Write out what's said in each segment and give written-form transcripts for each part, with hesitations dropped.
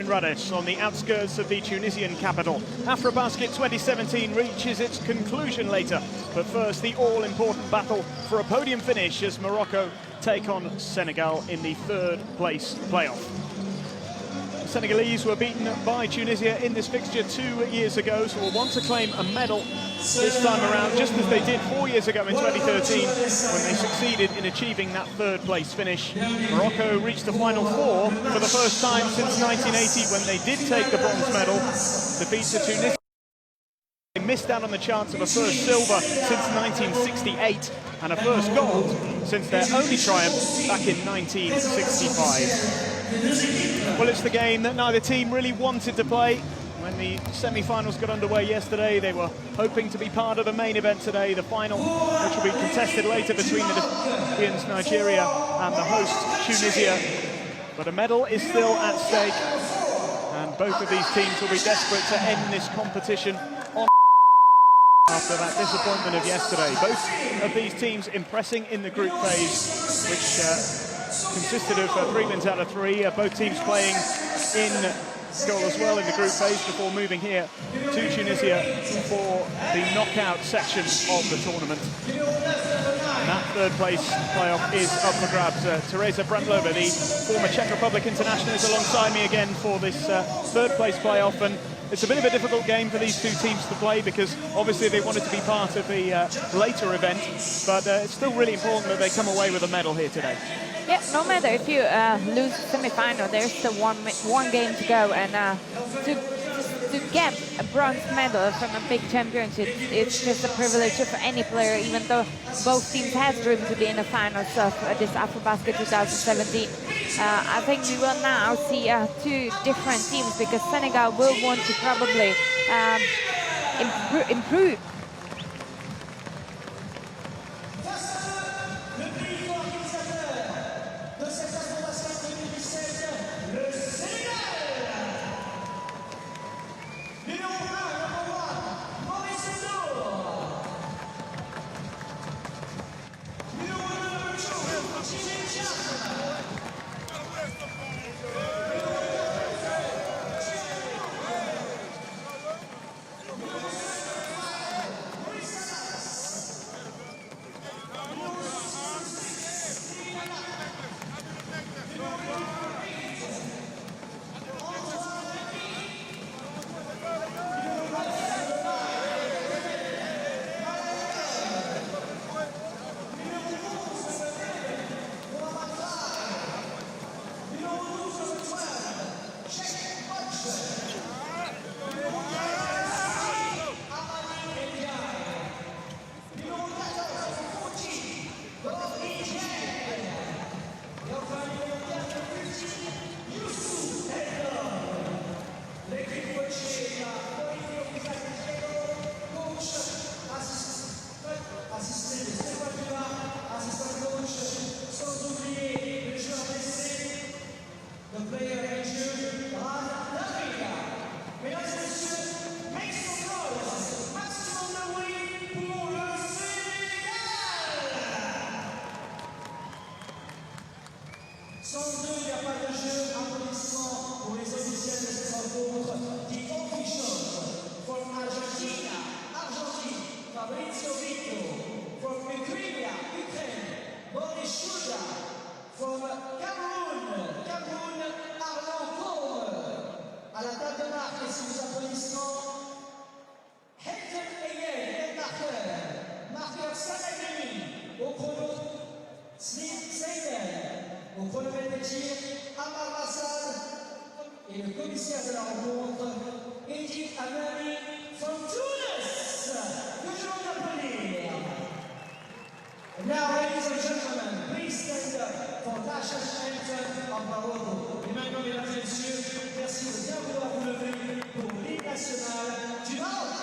Rudis on the outskirts of the Tunisian capital. AfroBasket 2017 reaches its conclusion later, but first the all-important battle for a podium finish as Morocco take on Senegal in the third place playoff. The Senegalese were beaten by Tunisia in this fixture 2 years ago, so will want to claim a medal this time around, just as they did 4 years ago in 2013 when they succeeded in achieving that third place finish. Morocco reached the final four for the first time since 1980 when they did take the bronze medal, defeated Tunisia. They missed out on the chance of a first silver since 1968 and a first gold since their only triumph back in 1965. Well, it's the game that neither team really wanted to play. When the semi-finals got underway yesterday, they were hoping to be part of the main event today, the final, which will be contested later between the champions Nigeria and the host Tunisia. But a medal is still at stake, and both of these teams will be desperate to end this competition on after that disappointment of yesterday. Both of these teams impressing in the group phase, which consisted of 3 wins out of 3. Both teams playing in goal as well in the group phase before moving here to Tunisia for the knockout section of the tournament. And that third place playoff is up for grabs. Teresa Brandlova, the former Czech Republic international, is alongside me again for this third place playoff, and it's a bit of a difficult game for these two teams to play because obviously they wanted to be part of the later event, but it's still really important that they come away with a medal here today. Yeah, no matter if you lose the semi-final, there's still one game to go, and to get a bronze medal from a big championship, it's just a privilege for any player, even though both teams have dreamed to be in the finals of this AfroBasket 2017. I think we will now see two different teams because Senegal will want to probably improve. Et le commissaire de la rencontre, Edith Amani from Tunis, que je vous applaudis. Now, ladies and gentlemen, please stand up for National Anthem of Morocco. Et maintenant, mesdames et messieurs, merci de bien vouloir vous lever pour l'hymne national du Maroc.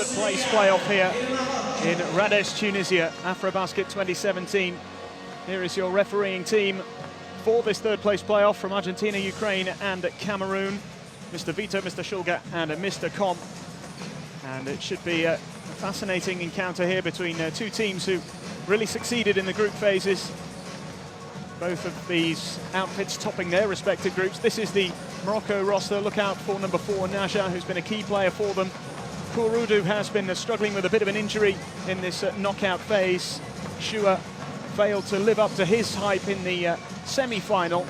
third place playoff here in Rades, Tunisia, AfroBasket 2017. Here is your refereeing team for this third place playoff from Argentina, Ukraine and Cameroon. Mr. Vito, Mr. Shulga and Mr. Com. And it should be a fascinating encounter here between two teams who really succeeded in the group phases. Both of these outfits topping their respective groups. This is the Morocco roster. Look out for number 4, Naja, who's been a key player for them. Kouroudou has been struggling with a bit of an injury in this knockout phase. Shua failed to live up to his hype in the semi-final.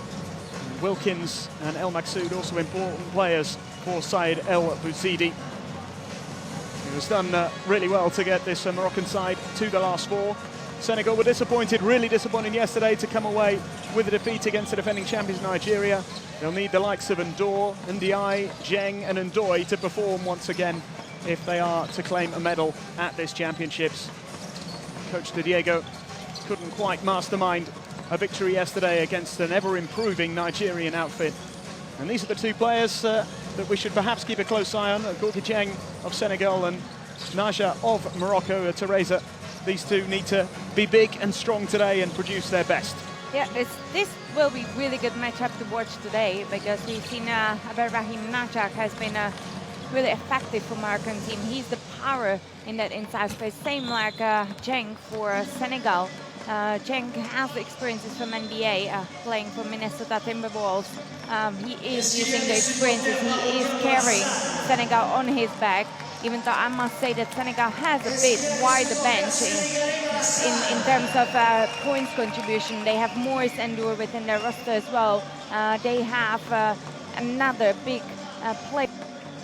Wilkins and El Maksoud also important players for Said El Bouzidi. It was done really well to get this Moroccan side to the last 4. Senegal were disappointed, really disappointed yesterday to come away with a defeat against the defending champions Nigeria. They'll need the likes of Ndor, Ndiaye, Jeng and Ndoye to perform once again if they are to claim a medal at this championships. Coach De Diego couldn't quite mastermind a victory yesterday against an ever-improving Nigerian outfit. And these are the two players that we should perhaps keep a close eye on, Gorgui Dieng of Senegal and Naja of Morocco. Teresa, these two need to be big and strong today and produce their best. Yeah, this will be really good matchup to watch today, because we've seen Abderrahim Naja has been really effective for Moroccan team. He's the power in that inside space, same like Jeng for Senegal. Jeng has experiences from NBA, playing for Minnesota Timberwolves. He is using the experiences. He is carrying Senegal on his back, even though I must say that Senegal has a bit wider bench in terms of points contribution. They have Maurice Ndoye within their roster as well. They have another big player.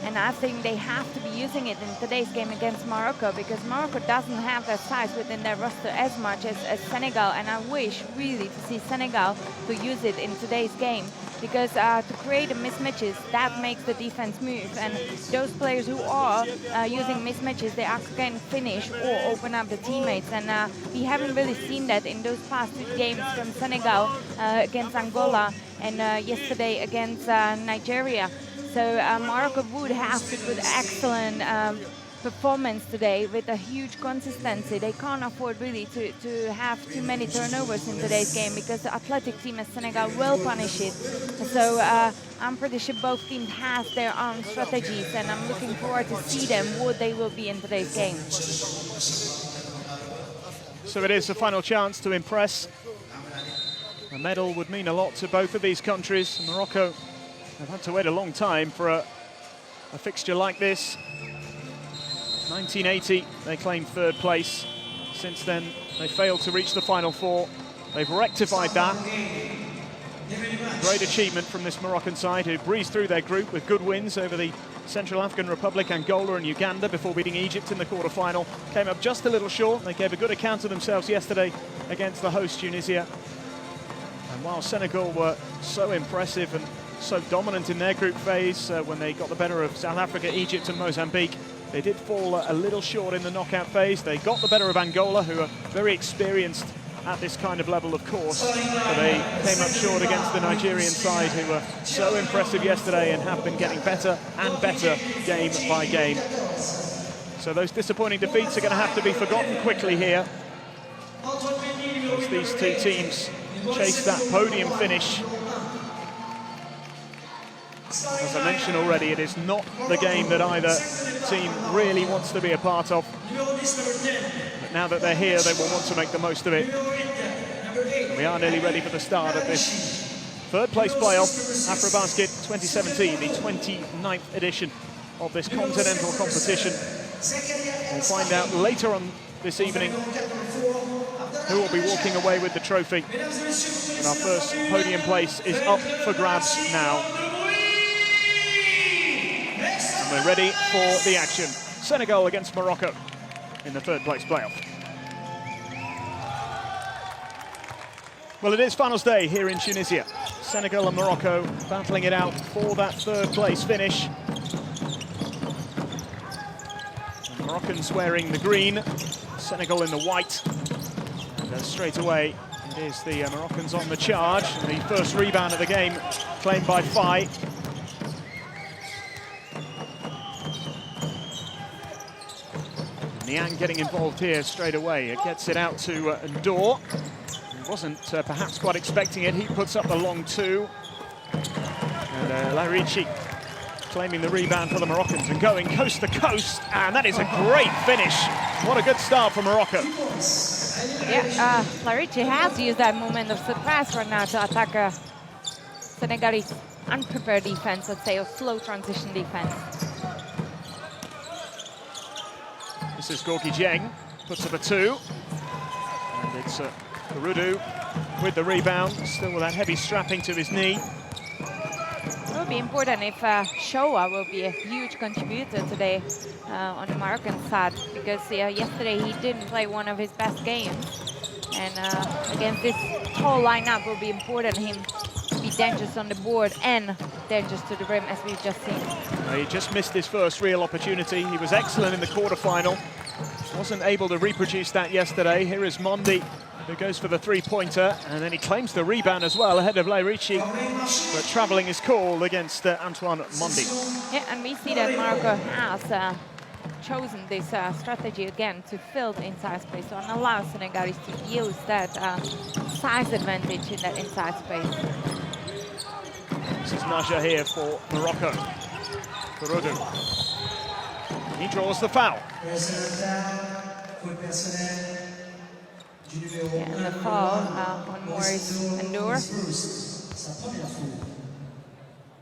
And I think they have to be using it in today's game against Morocco, because Morocco doesn't have that size within their roster as much as Senegal. And I wish really to see Senegal to use it in today's game, because to create the mismatches, that makes the defense move. And those players who are using mismatches, they can finish or open up the teammates. And we haven't really seen that in those past 2 games from Senegal against Angola and yesterday against Nigeria. So Morocco would have to put excellent performance today with a huge consistency. They can't afford really to have too many turnovers in today's game, because the athletic team as Senegal will punish it. So I'm pretty sure both teams have their own strategies, and I'm looking forward to see them what they will be in today's game. So it is the final chance to impress. A medal would mean a lot to both of these countries. Morocco have had to wait a long time for a fixture like this. 1980, they claimed 3rd place. Since then, they failed to reach the Final 4. They've rectified that. Great achievement from this Moroccan side, who breezed through their group with good wins over the Central African Republic, Angola and Uganda before beating Egypt in the quarter-final. Came up just a little short. They gave a good account of themselves yesterday against the host Tunisia. And while Senegal were so impressive and so dominant in their group phase when they got the better of South Africa, Egypt and Mozambique, they did fall a little short in the knockout phase. They got the better of Angola, who are very experienced at this kind of level, of course, but they came up short against the Nigerian side, who were so impressive yesterday and have been getting better and better game by game. So those disappointing defeats are going to have to be forgotten quickly here, as these two teams chase that podium finish. As I mentioned already, it is not the game that either team really wants to be a part of. But now that they're here, they will want to make the most of it. And we are nearly ready for the start of this 3rd place playoff, AfroBasket 2017, the 29th edition of this continental competition. We'll find out later on this evening who will be walking away with the trophy. And our first podium place is up for grabs now. We're ready for the action. Senegal against Morocco in the 3rd place playoff. Well, it is finals day here in Tunisia. Senegal and Morocco battling it out for that 3rd place finish. The Moroccans wearing the green, Senegal in the white. And straight away, it is the Moroccans on the charge. The first rebound of the game claimed by Faye. Niang getting involved here straight away. It gets it out to Ndor. He wasn't perhaps quite expecting it. He puts up the long two. And Lairici claiming the rebound for the Moroccans and going coast to coast. And that is a great finish. What a good start for Morocco. Yeah, Lairici has used that moment of surprise right now to attack Senegalese unprepared defense, let's say, or slow transition defense. This is Gorgui Dieng, puts up a two. And it's Kurudu with the rebound, still with that heavy strapping to his knee. It will be important if Shoa will be a huge contributor today on the Moroccan side, because yesterday he didn't play one of his best games. And against this tall lineup, will be important him to be dangerous on the board and dangerous to the rim, as we've just seen. He just missed his first real opportunity. He was excellent in the quarterfinal. Wasn't able to reproduce that yesterday. Here is Mondi, who goes for the three-pointer, and then he claims the rebound as well ahead of Lairici. But travelling is called against Antoine Mondi. Yeah, and we see that Morocco has chosen this strategy again to fill the inside space, so and allow Senegalese to use that size advantage in that inside space. This is Naja here for Morocco. Kurudu. He draws the foul. Yeah, and the foul on Maurice Ndour.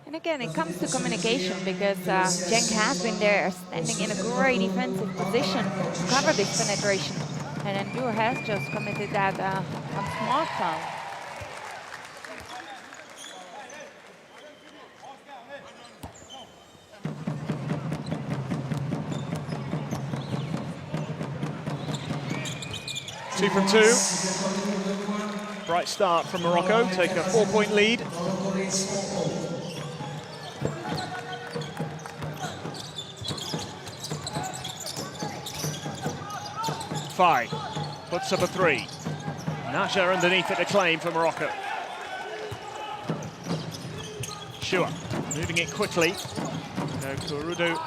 And again, it comes to communication, because Dieng has been there, standing in a great defensive position to cover this penetration. And Ndour has just committed that small foul. Two from two. Bright start from Morocco, take a 4-point lead. Fai puts up a three. Naja underneath it to claim for Morocco. Shua moving it quickly. Kurudu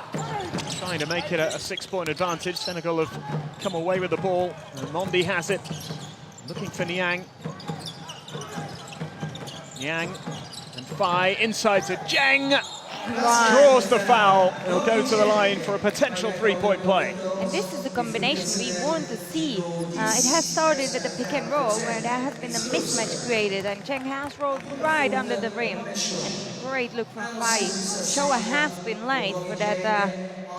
trying to make it a 6-point advantage. Senegal have come away with the ball. And Mondi has it. Looking for Niang. Niang and Fai inside to Dieng. Draws the foul. He'll go to the line for a potential 3-point play. And this is the combination we want to see. It has started with the pick and roll, where there has been a mismatch created, and Dieng has rolled right under the rim. And great look from Fai. Shoa has been late for that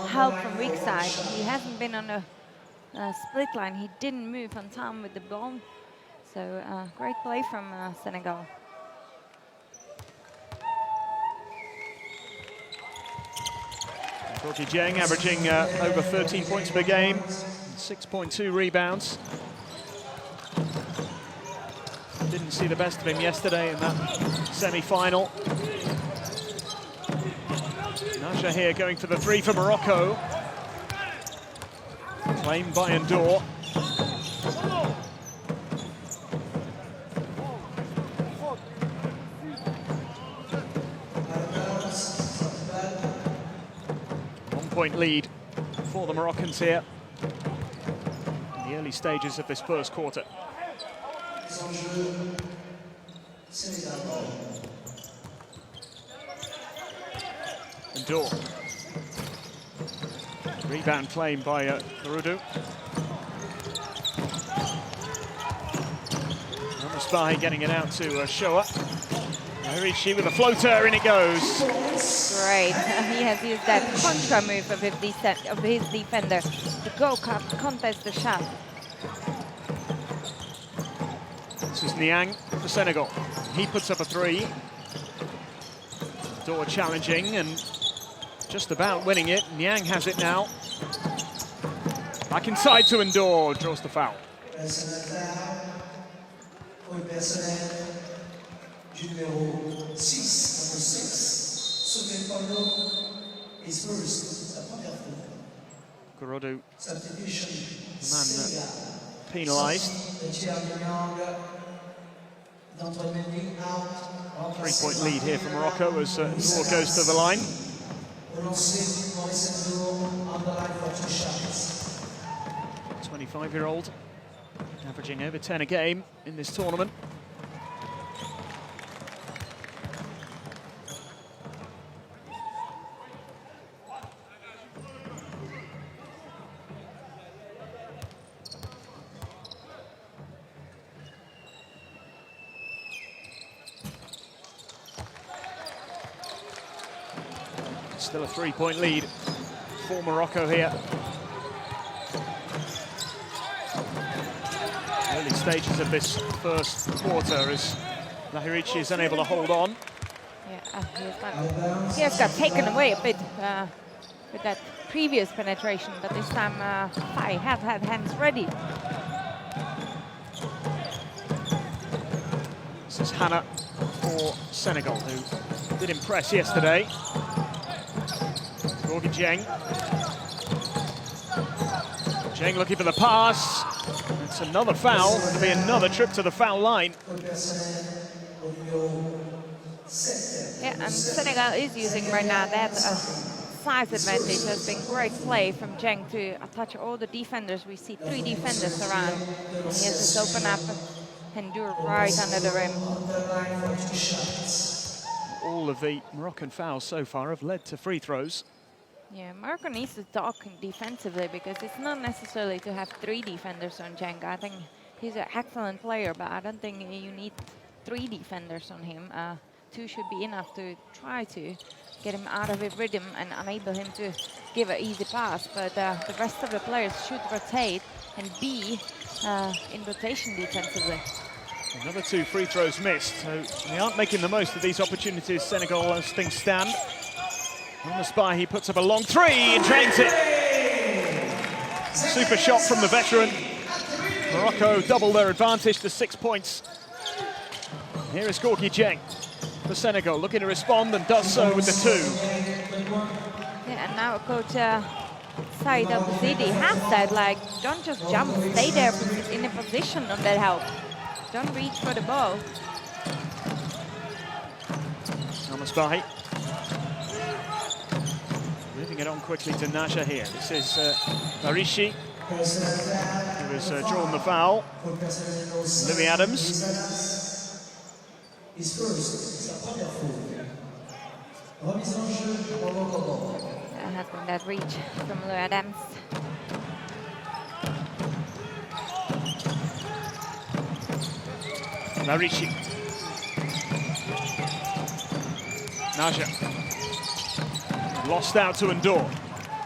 help from weak side. He hasn't been on the split line. He didn't move on time with the ball. So great play from Senegal. Gorgui Dieng averaging over 13 points per game, 6.2 rebounds. Didn't see the best of him yesterday in that semi-final. Naja here going for the three for Morocco. Claimed by Ndour. Point lead for the Moroccans here in the early stages of this first quarter. Ndour. Rebound claimed by Kurudu. Musbahi getting it out to Shoa. Lairici with a floater, in it goes. Great. He has used that contra move of his defender to go contest the shot. This is Niang for Senegal. He puts up a three. Ndour challenging and just about winning it. Niang has it now. Back inside to Ndour, draws the foul. Numéro 6, Sauvé Paulo is first, la première fois. Kurudu, Substitution, man penalised. 3-point lead here for Morocco as Ndour goes to the line. 25-year-old, averaging over 10 a game in this tournament. Still a 3-point lead for Morocco here. Early stages of this first quarter as Lahirichi is unable to hold on. Yeah, he has got taken away a bit with that previous penetration, but this time Fai have had hands ready. This is Hannah for Senegal, who did impress yesterday. Gorgie Dieng. Dieng looking for the pass. It's another foul. It'll be another trip to the foul line. Yeah, and Senegal is using right now that size advantage. Has been great play from Dieng to touch all the defenders. We see 3 defenders around. And he has to open up and do it right under the rim. All of the Moroccan fouls so far have led to free throws. Yeah, Morocco needs to talk defensively because it's not necessarily to have 3 defenders on Dieng. I think he's an excellent player, but I don't think you need 3 defenders on him. 2 should be enough to try to get him out of his rhythm and enable him to give an easy pass. But the rest of the players should rotate and be in rotation defensively. Another 2 free throws missed, so they aren't making the most of these opportunities, Senegal, as things stand. On the spy, he puts up a long 3 and drains it. Super shot from the veteran. Morocco double their advantage to 6 points. Here is Gorgie Dieng for Senegal, looking to respond and does so with the 2. Yeah, and now coach Said Al-Bazidi has said, like, don't just jump, stay there in a position on that help. Don't reach for the ball. Al-Misbahi. Moving it on quickly to Naja here. This is Lahirichi, who has drawn the foul. Louis Adams. That has been that reach from Louis Adams. Lahirichi. Naja. Lost out to Endor,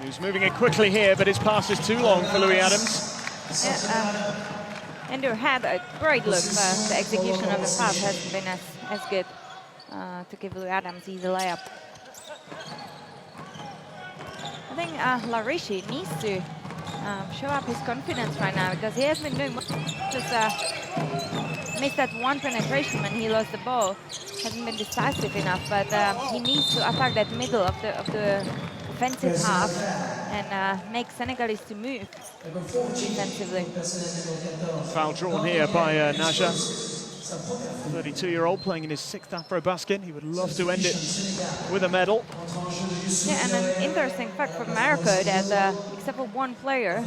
who's moving it quickly here, but his pass is too long for Louis Adams. Yeah, Endor had a great look, but the execution of the pass hasn't been as good to give Louis Adams easy layup. I think Lahirichi needs to show up his confidence right now because he has been doing just missed that 1 penetration when he lost the ball. Hasn't been decisive enough, but he needs to attack that middle of the offensive half and make Senegalese to move defensively. Foul drawn here by Naja, 32-year-old playing in his 6th AfroBasket. He would love to end it with a medal. Yeah, and an interesting fact for Morocco that except for 1 player,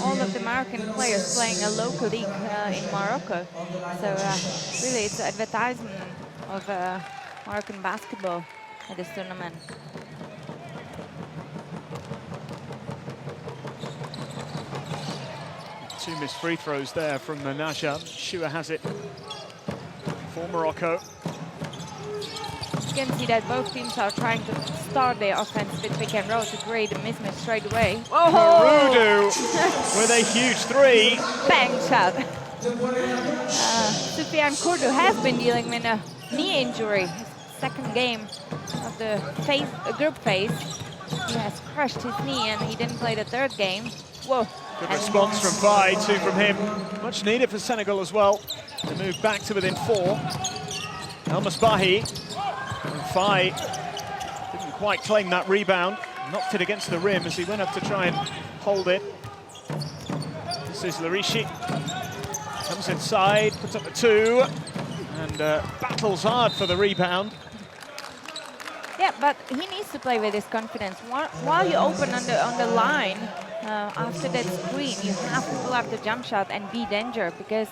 all of the Moroccan players playing a local league in Morocco. So really it's an advertisement of Moroccan basketball at this tournament. Two missed free throws there from Naja. Shua has it for Morocco. You can see that both teams are trying to start their offense with pick and roll to create a mismatch straight away. Perudu with a huge 3. Bang shot. Soufiane Kourou has been dealing with a knee injury. His 2nd game of the group phase. He has crushed his knee and he didn't play the 3rd game. Whoa. Good response from Fai, 2 from him. Much needed for Senegal as well to move back to within 4. Al-Misbahi. And Fai didn't quite claim that rebound. Knocked it against the rim as he went up to try and hold it. This is Lahirichi. Comes inside, puts up a 2, and battles hard for the rebound. Yep, but he needs to play with his confidence. While you open on the line, after that screen, you have to pull up the jump shot and be danger, because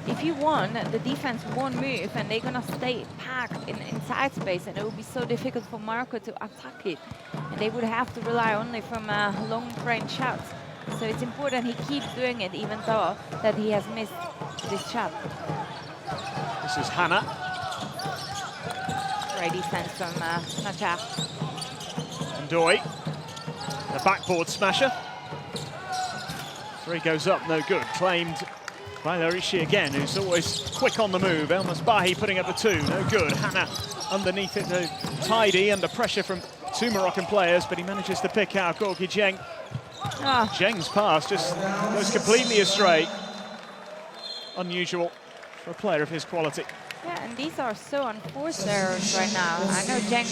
if you won, the defense won't move and they're gonna stay packed inside space, and it will be so difficult for Morocco to attack it. And they would have to rely only from long-range shots. So it's important he keeps doing it, even though that he has missed this shot. This is Hannah. Great defense from Nacha. And Doi, the backboard smasher. Three goes up, no good. Claimed by Larishi again, who's always quick on the move. Elmas Bahi putting up the two, no good. Hannah underneath it, no, tidy, under pressure from two Moroccan players, but he manages to pick out Gorgui Dieng. Dieng's pass just goes completely astray. Unusual for a player of his quality. Yeah, and these are so unforced errors right now. I know Dieng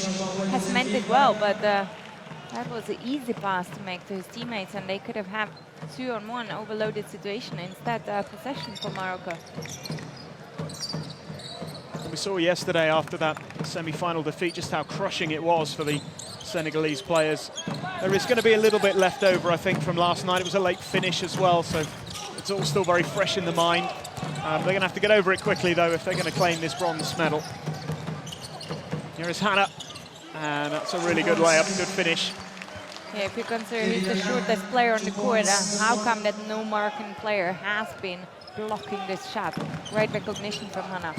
has meant it well, but that was an easy pass to make to his teammates, and they could have had 2-on-1 overloaded situation. Instead, possession for Morocco. And we saw yesterday after that semi-final defeat just how crushing it was for the Senegalese players. There is going to be a little bit left over, I think, from last night. It was a late finish as well, so it's all still very fresh in the mind. They're going to have to get over it quickly, though, if they're going to claim this bronze medal. Here is Hannah, and that's a really good layup, good finish. Yeah, if you consider he's the shortest player on the court, how come that no Moroccan player has been blocking this shot? Great recognition from Hannah.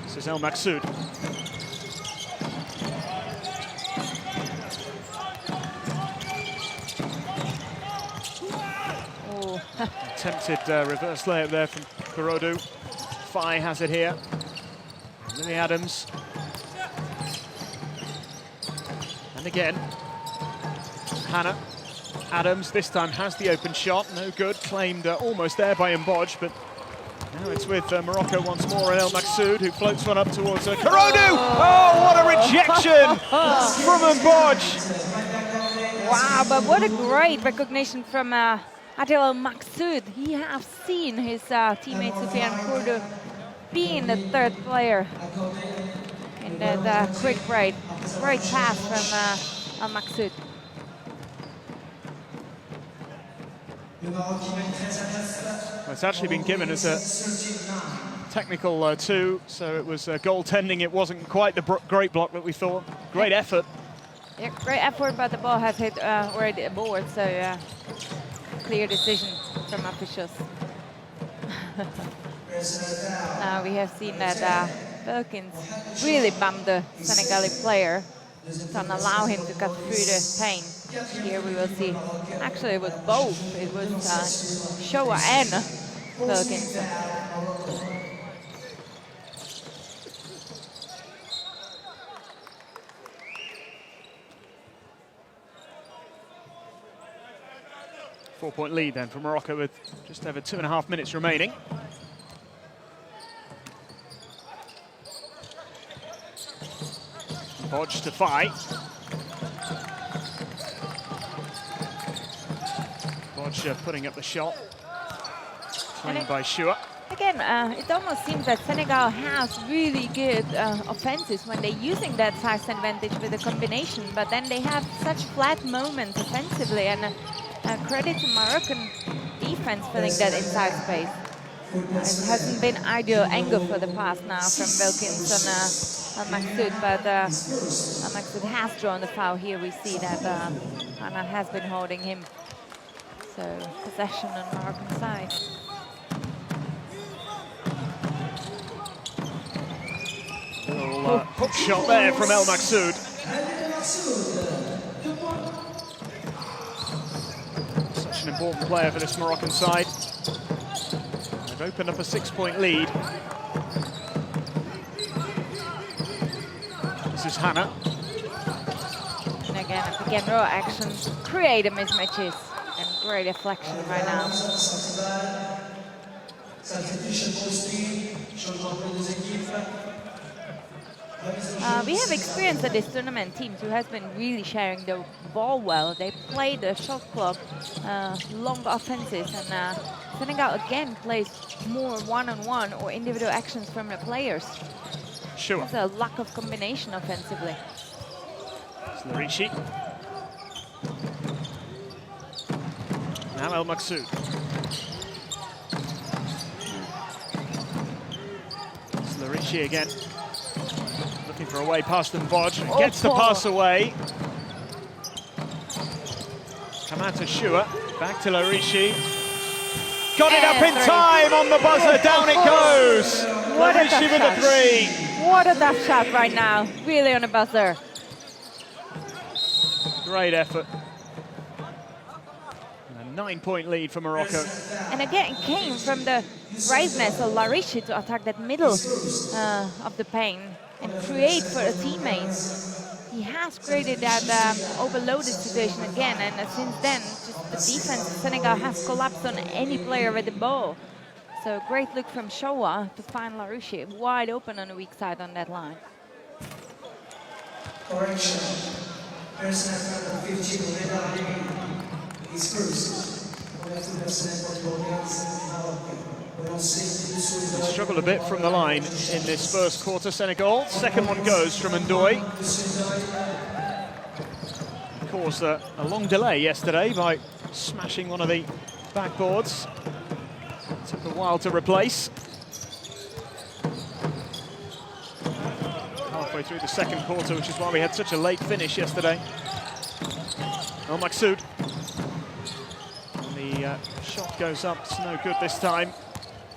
This is El Maksoud. Attempted reverse layup there from Kurodu. Fai has it here. Lily Adams. And again, Hannah. Adams this time has the open shot. No good. Claimed almost there by Mbodj, but now it's with Morocco once more, and El Maksoud, who floats one up towards Kurodu. Oh, what a rejection from Mbodj. Wow, but what a great recognition from Adil El Maksoud. He has seen his teammate Soufiane Kurodu being the third player in that quick break. Great pass from El Maksoud. Well, it's actually been given as a technical two, so it was goaltending. It wasn't quite the great block that we thought. Great effort. Yeah, great effort, but the ball has hit already a board, so clear decision from officials. Now we have seen that Wilkins really bumped the Senegalese player to allow him to cut through the paint. Here we will see, actually it was both. It was Showa and Wilkins. Four-point lead then for Morocco with just over 2.5 minutes remaining. Bodge to Fai. Bodge putting up the shot. Claimed by Shua. Again, it almost seems that Senegal has really good offenses when they're using that size advantage with a combination, but then they have such flat moments offensively, and credit to Moroccan defense filling that inside space. It hasn't been ideal angle for the pass now from Wilkins on Maksoud, but Maksoud has drawn the foul here. We see that Hannah has been holding him. So possession on Moroccan side. Little hook shot there from El Maksoud. Such an important player for this Moroccan side. They've opened up a 6-point lead. This is Hannah. And again, a pick and roll action, creative mismatches, and great deflection right now. We have experienced at this tournament teams who has been really sharing the ball well. They play the shot clock, long offenses, and Senegal again plays more one-on-one or individual actions from the players. Sure. There's a lack of combination offensively. Larishi. Now El Maksoud. Larishi again. Looking for a way past them, Bodge. Gets the pass away. Kamata Shua. Back to Larishi. Got it up in time on the buzzer. Down it goes. Larishi with a three. What a tough shot right now. Really on the buzzer. Great effort. And a 9-point lead for Morocco. And again, it came from the braveness of Larishi to attack that middle of the paint and create for a teammate. He has created that overloaded situation again, and since then, just the defense of Senegal has collapsed on any player with the ball. So great look from Showa to find Larishi wide open on the weak side on that line. Correction. Personal number 15, is first. They struggled a bit from the line in this first quarter, Senegal. Second one goes from Ndoye. Caused a long delay yesterday by smashing one of the backboards. Took a while to replace. Halfway through the second quarter, which is why we had such a late finish yesterday. El Maksoud. The shot goes up, it's no good this time.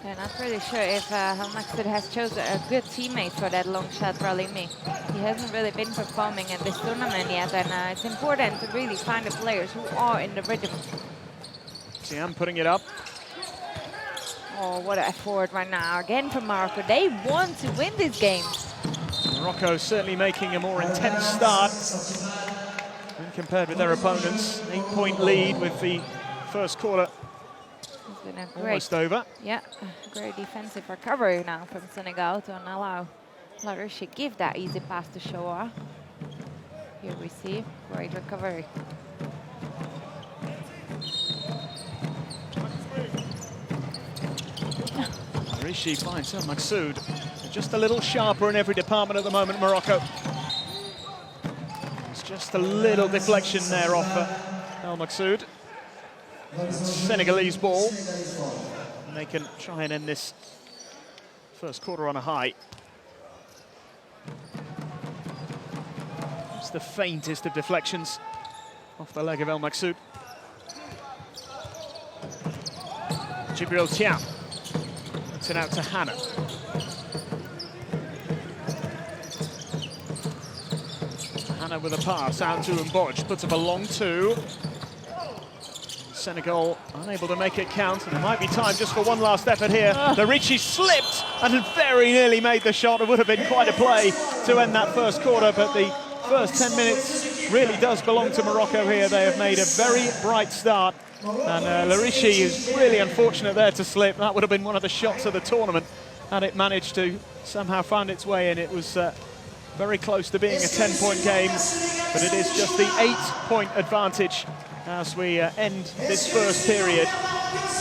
Yeah, not really sure if El Maksoud has chosen a good teammate for that long shot rally. He hasn't really been performing in this tournament yet, and it's important to really find the players who are in the rhythm. Siam putting it up. Oh, what an effort right now. Again from Morocco. They want to win this game. Morocco certainly making a more intense start when compared with their opponents. 8-point lead with the first quarter It's been a great, almost over. Yeah, great defensive recovery now from Senegal to allow Larishi give that easy pass to Showa. Here we see great recovery. Rishi finds El Maksoud. Just a little sharper in every department at the moment, Morocco. It's just a little deflection there off El Maksoud. Senegalese ball. And they can try and end this first quarter on a high. It's the faintest of deflections off the leg of El Maksoud. Jibril Thiam. Puts it out to Hannah. Hannah with a pass out to Mbodj. Puts up a long two. Senegal unable to make it count, and there might be time just for one last effort here. Larishi slipped and very nearly made the shot. It would have been quite a play to end that first quarter, but the first 10 minutes really does belong to Morocco here. They have made a very bright start, and Larishi is really unfortunate there to slip. That would have been one of the shots of the tournament had it managed to somehow find its way in. It was very close to being a 10-point game, but it is just the 8-point advantage as we end this first period.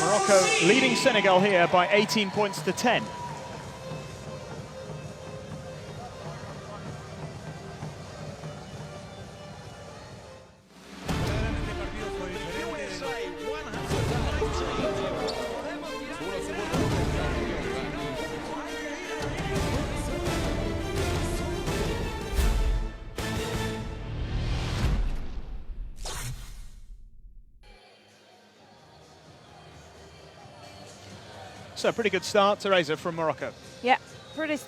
Morocco leading Senegal here by 18 points to 10. So pretty good start, Teresa, from Morocco. Yeah, pretty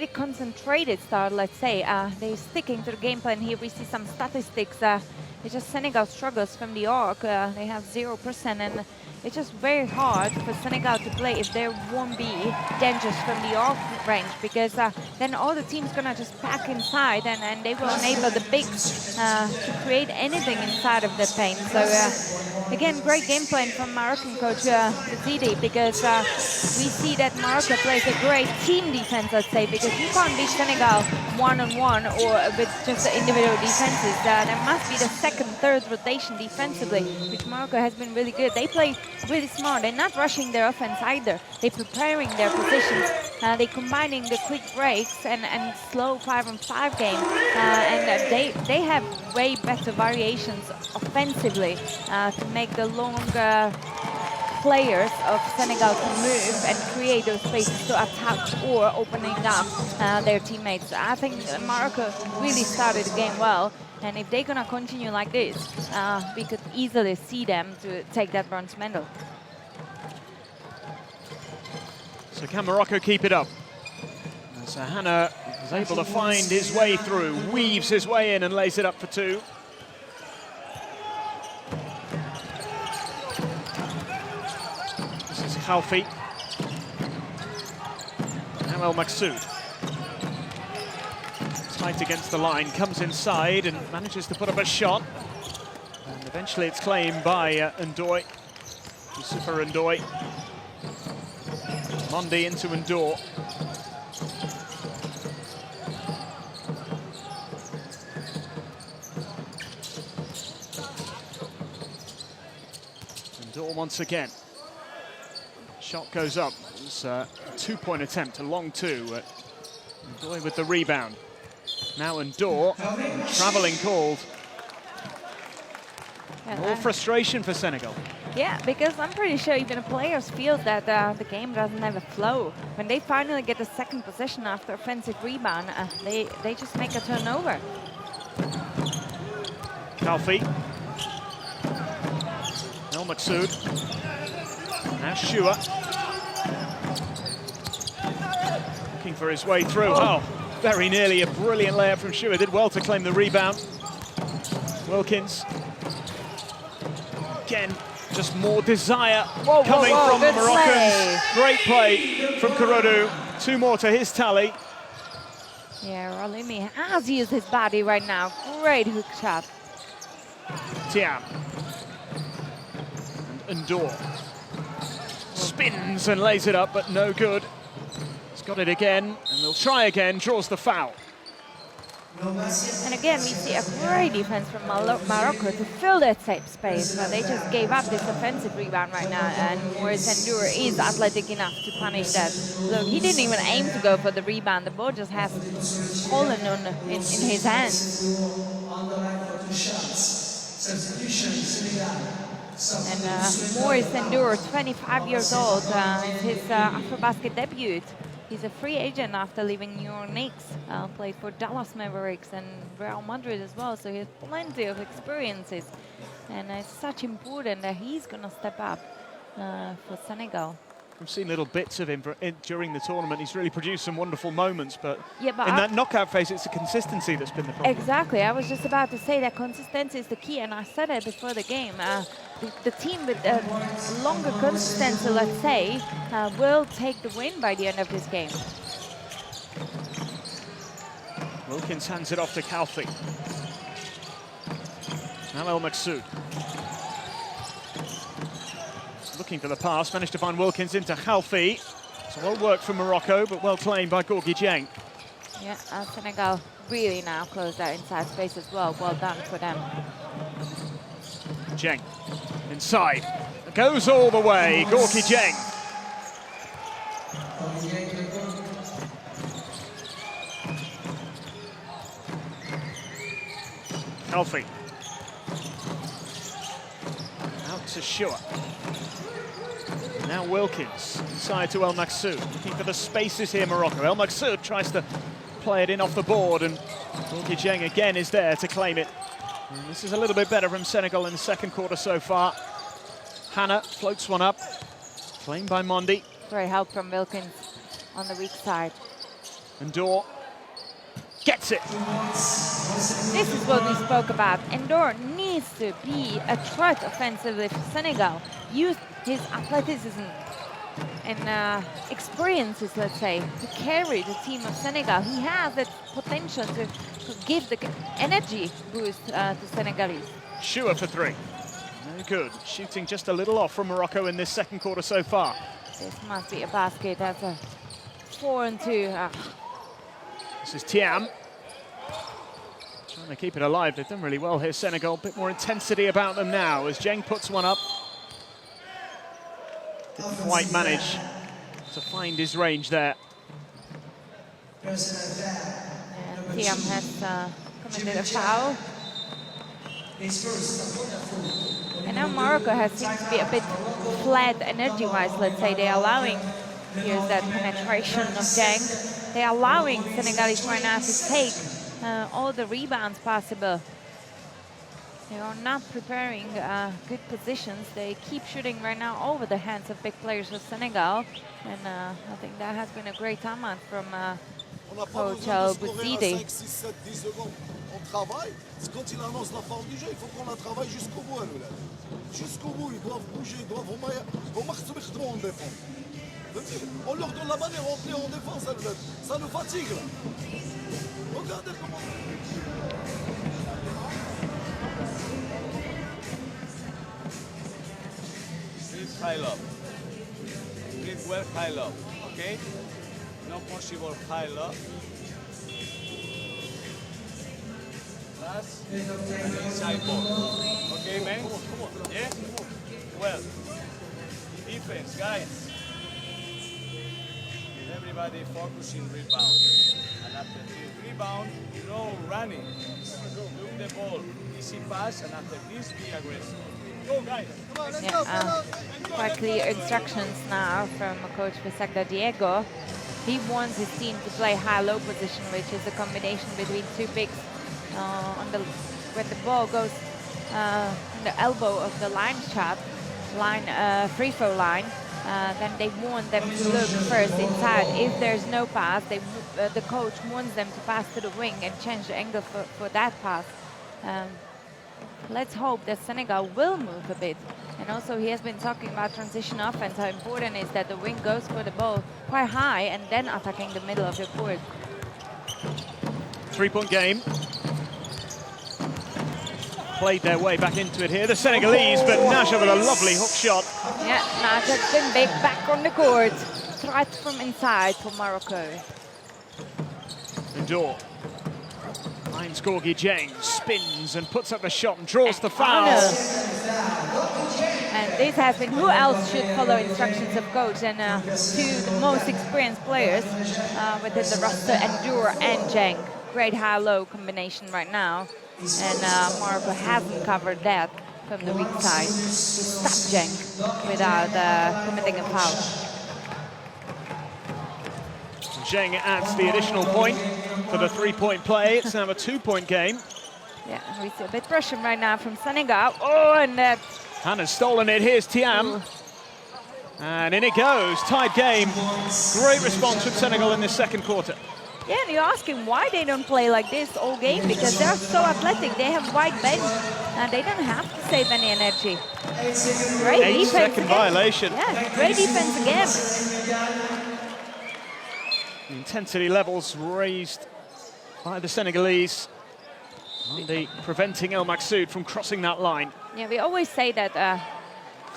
concentrated start, let's say. They're sticking to the game plan here. We see some statistics. It's just Senegal struggles from the arc. They have 0%, and it's just very hard for Senegal to play if they won't be dangerous from the arc range, because then all the team's gonna just pack inside, and they will enable the bigs to create anything inside of the paint. So Again, great game plan from Moroccan coach Zidi, because we see that Morocco plays a great team defense, let's say, because you can't beat Senegal one-on-one or with just the individual defenses. There must be the second, third rotation defensively, which Morocco has been really good. They play really smart. They're not rushing their offense either. They're preparing their positions. They're combining the quick breaks and slow 5-on-5 game. And they have way better variations offensively to make the longer players of Senegal to move and create those spaces to attack or opening up their teammates. I think Morocco really started the game well, and if they're gonna continue like this, we could easily see them to take that bronze medal. So can Morocco keep it up? So Hannah is able to find his way through, weaves his way in and lays it up for two. This is Khalfi. Now El Maksoud. Tight against the line, comes inside and manages to put up a shot. And eventually it's claimed by Ndoye. Super Ndoye. Mondi into Ndoye. Ndoye once again. Shot goes up. It was a two-point attempt, a long two. Ndoye with the rebound. Now Ndoye, travelling called. More frustration for Senegal. Yeah, because I'm pretty sure even the players feel that the game doesn't have a flow. When they finally get the second possession after offensive rebound, they just make a turnover. Khalfi. El Maksoud. Now Shua. Looking for his way through. Oh, very nearly a brilliant layup from Shua. Did well to claim the rebound. Wilkins. Again, just more desire coming from the Moroccans. Great play from Korodu. Two more to his tally. Yeah, Rolimi has used his body right now. Great hook shot. Tiam. And Ndoye. Spins and lays it up, but no good. He's got it again, and they'll try again, draws the foul. And again, we see a great defense from Morocco to fill that safe space, but they just gave up this offensive rebound right now, and Maurice Ndoye is athletic enough to punish that. Look, he didn't even aim to go for the rebound. The ball just has fallen in his hands. And Maurice Ndoye, 25 years old, it's his AfroBasket debut. He's a free agent after leaving New York Knicks, played for Dallas Mavericks and Real Madrid as well, so he has plenty of experiences. And it's such important that he's going to step up for Senegal. We've seen little bits of him during the tournament. He's really produced some wonderful moments, but, yeah, but in that knockout phase, it's the consistency that's been the problem. Exactly. I was just about to say that consistency is the key, and I said it before the game. The team with longer consistency, let's say, will take the win by the end of this game. Wilkins hands it off to Khalfi. Now El Maksoud. Looking for the pass, managed to find Wilkins into Khalfi. So well worked from Morocco, but well claimed by Gorgui Dieng. Yeah, Senegal really now closed that inside space as well. Well done for them. Dieng inside, goes all the way. Gorgui Dieng. Khalfi. Out to Shua. Now Wilkins, inside to El Maksoud, looking for the spaces here, Morocco. El Maksoud tries to play it in off the board, and Gorgui Dieng again is there to claim it. And this is a little bit better from Senegal in the second quarter so far. Hannah floats one up, claimed by Mondi. Great help from Wilkins on the weak side. Ndoye gets it. This is what we spoke about. Ndoye needs to be a threat offensively for Senegal. Use his athleticism and experiences, let's say, to carry the team of Senegal. He has that potential to give the energy boost to Senegalese. Shua for three. Very good. Shooting just a little off from Morocco in this second quarter so far. This must be a basket. That's a 4-2. This is Thiam. Trying to keep it alive. They've done really well here, Senegal. A bit more intensity about them now as Zheng puts one up. Didn't quite manage to find his range there. Thiam has committed a foul. And now Morocco has seemed to be a bit flat energy-wise, let's say. They're allowing, here's that penetration of Zheng. They're allowing Senegalese right now to take all the rebounds possible. They are not preparing good positions. They keep shooting right now over the hands of big players of Senegal. And I think that has been a great timeout from Coach Al-Bouzidi. On travaille, quand il annonce la forme du jeu, il faut qu'on la travaille jusqu'au bout, jusqu'au bout, ils doivent bouger, ils doivent au maximum en défense. On leur donne la manière remplie en défense, ça nous fatigue là. Regardez comment... Please high low. Please work high low, okay? No possible high low. Inside ball. Okay, man? Yeah? Well, defense, guys. Everybody focusing rebound. And after this rebound, no running. Look the ball. Easy pass, and after this, be aggressive. Go, guys. Yeah, quite clear instructions now from Coach Visagda Diego. He wants his team to play high-low position, which is a combination between two bigs. When the ball goes on the elbow of the free throw line, then they want them to look first inside. If there's no pass, the coach wants them to pass to the wing and change the angle for that pass. Let's hope that Senegal will move a bit. And also he has been talking about transition offense, how important it is that the wing goes for the ball quite high and then attacking the middle of the court. Three-point game. Played their way back into it here, the Senegalese, but Naja with a lovely hook shot. Yeah, Naja's been big back on the court. Right from inside for Morocco. Indoor. Finds Gorgui Zheng, spins and puts up the shot and draws the foul. And this has been, who else should follow instructions of coach and two the most experienced players within the roster, Endur and Zheng. Great high-low combination right now. And Morocco hasn't covered that from the weak side. He stopped Zheng without committing a foul. Zheng adds the additional point for the three-point play. It's now a two-point game. Yeah, we see a bit pressure right now from Senegal. Oh, and that... Hannah's stolen it. Here's Thiam. And in it goes. Tied game. Great response from Senegal in this second quarter. Yeah, and you're asking why they don't play like this all game, because they're so athletic. They have wide bench, and they don't have to save any energy. Great defense 8-second again. violation. Yeah, great defense again. The intensity levels raised by the Senegalese. Preventing El Maksoud from crossing that line. Yeah, we always say that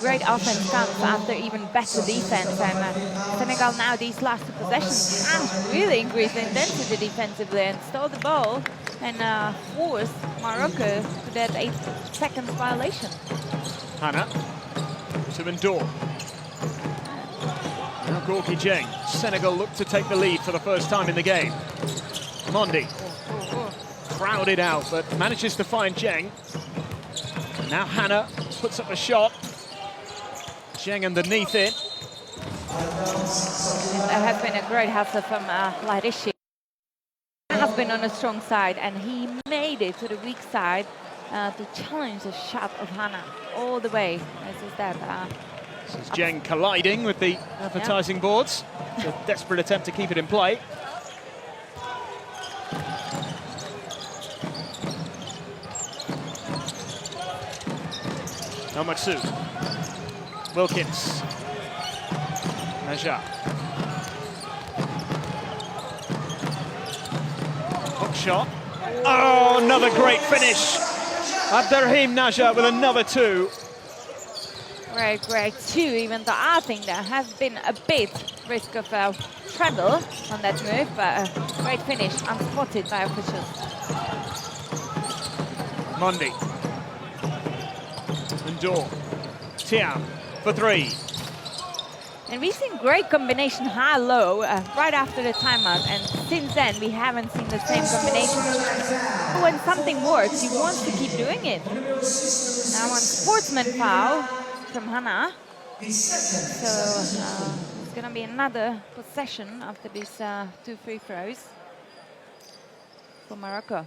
great offense comes after even better defense. And Senegal now, these last two possessions, have really increased the intensity defensively and stole the ball and forced Morocco to that 8-second violation. Hannah to Indoor. Now Gorgui Zheng. Senegal look to take the lead for the first time in the game. Mondi. Crowded out, but manages to find Zheng. And now Hannah puts up a shot. Zheng underneath it. That has been a great hustle from Larishi. He has been on the strong side, and he made it to the weak side to challenge the shot of Hannah all the way. This is that. This is Zheng colliding with the advertising boards. It's a desperate attempt to keep it in play. El Maksoud. Wilkins. Naja. Hook shot. Oh, another great finish. Abderrahim Naja with another two. Great too, even though I think there has been a bit risk of treble on that move, but a great finish, unspotted by officials. Monday. Ndor. Tiam for three. And we've seen great combination high-low right after the timeout, and since then we haven't seen the same combination. When something works, he wants to keep doing it. Now one sportsman foul from Hannah. So it's going to be another possession after these 2 free throws for Morocco.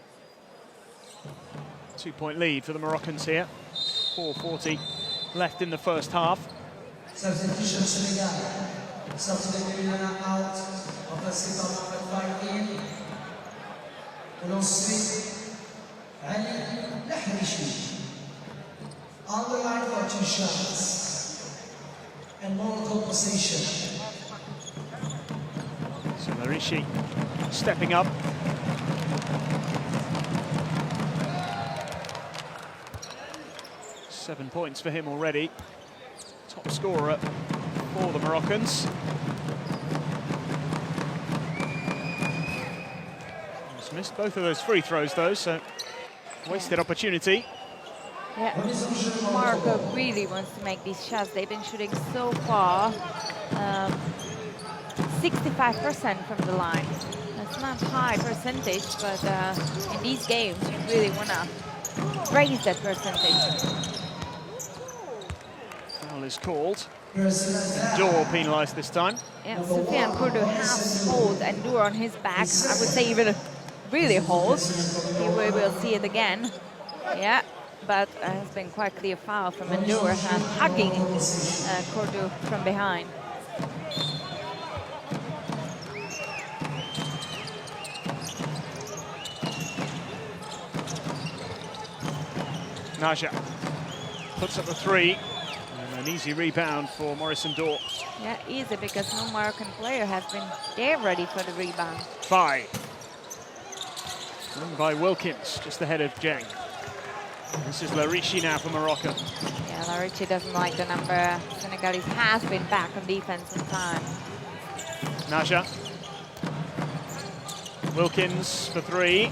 2-point lead for the Moroccans here. 4:40 left in the first half. Substitution Senegal. Sortie out. Remplacé par Mohamed Fahim. Et ensuite, Ali Lahrichi. On the line for 2 shots. And Morocco possession. So Lahrichi stepping up. Seven points for him already. Top scorer for the Moroccans. He's missed both of those free throws though, so wasted opportunity. Yeah, Morocco really wants to make these shots. They've been shooting so far 65% from the line. That's not high percentage, but in these games you really want to raise that percentage. Foul is called. Ndor penalised this time. Yeah, Soufiane Kourdou has hold and Ndor on his back. I would say even really hold. Here we will see it again. Yeah, but it's been quite clear foul from Ndor, hugging Kourdou from behind. Naja puts up the three. And an easy rebound for Maurice Ndor. Yeah, easy because no Moroccan player has been there ready for the rebound. 5. Won by Wilkins, just ahead of Jeng. This is Lahrichi now for Morocco. Yeah, Lahrichi doesn't like the number. Senegalese has been back on defense in time. Naja. Wilkins for 3.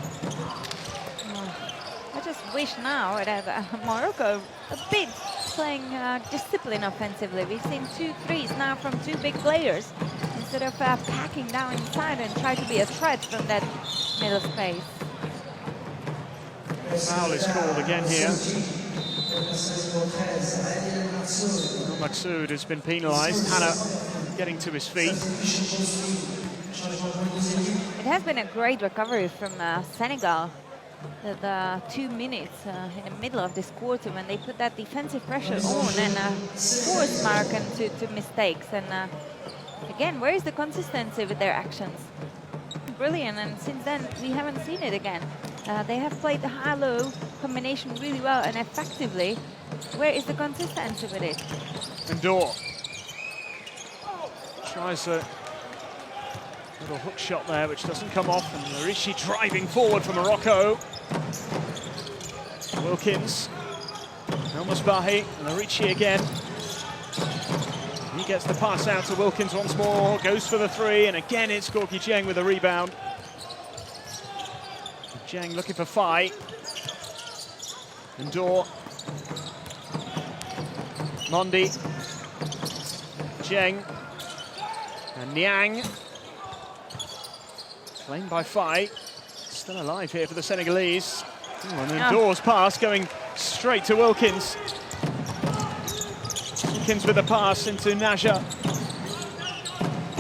I just wish now that Morocco a bit playing discipline offensively. We've seen 2 threes now from 2 big players instead of packing down inside and try to be a threat from that middle space. Foul is called again here. Maksoud has been penalised. Hannah getting to his feet. It has been a great recovery from Senegal. The 2 minutes in the middle of this quarter when they put that defensive pressure on and forced Moroccan to mistakes. And again, where is the consistency with their actions? Brilliant, and since then we haven't seen it again. They have played the high-low combination really well and effectively. Where is the consistency with it? Ndor tries a little hook shot there, which doesn't come off, and Lahrichi driving forward for Morocco. Wilkins, El Musbahi, Lahrichi again. He gets the pass out to Wilkins once more, goes for the 3, and again it's Gorgui Dieng with a rebound. Dieng looking for Fai. Ndor. Mondi. Dieng. And Niang. Claimed by Fai. Still alive here for the Senegalese. Ooh, and Ndor's pass going straight to Wilkins. Wilkins with the pass into Naja.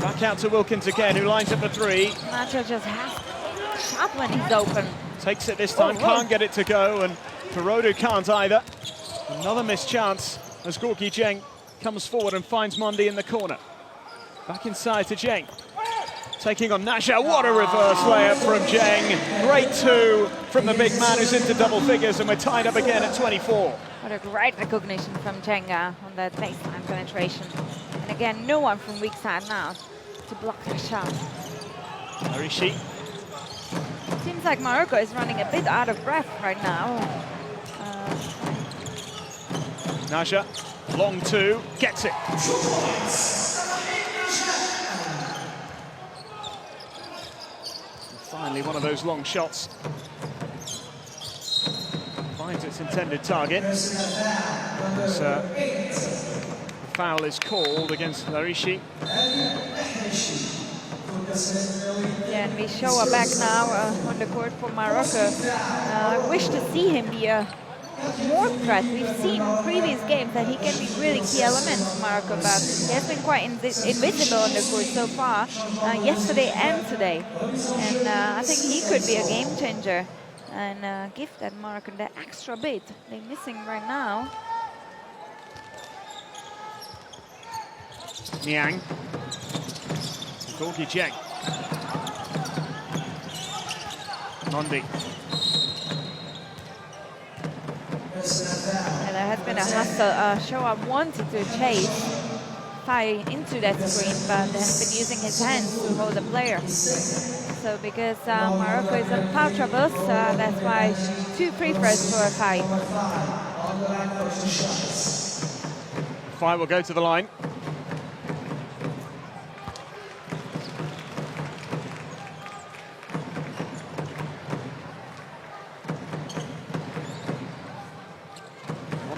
Back out to Wilkins again, who lines up for 3. Naja just has shot when he's open. Takes it this time, can't get it to go, and Perodu can't either. Another missed chance as Gorgui Dieng comes forward and finds Mondi in the corner. Back inside to Dieng. Taking on Naja. What a reverse layup from Dieng. Great 2 from the big man who's into double figures, and we're tied up again at 24. What a great recognition from Dieng on that baseline penetration. And again, no one from weak side now to block the shot. Lahrichi. Seems like Morocco is running a bit out of breath right now. Naja Long two, gets it. Finally, one of those long shots finds its intended target. The foul is called against Larishi. Yeah, and we show her back now on the court for Morocco. I wish to see him be a more threat. We've seen in previous games that he can be really key elements, Morocco, but he has been quite invisible on the court so far, yesterday and today. And I think he could be a game changer and give that Morocco that extra bit they're missing right now. Niang. Gorgie Jeng. Mondi. And there has been a hustle. Shoa wanted to chase Fai into that screen, but has been using his hands to hold the player. So because Morocco is in foul troubles, that's why 2 free throws for Fai. Fai will go to the line.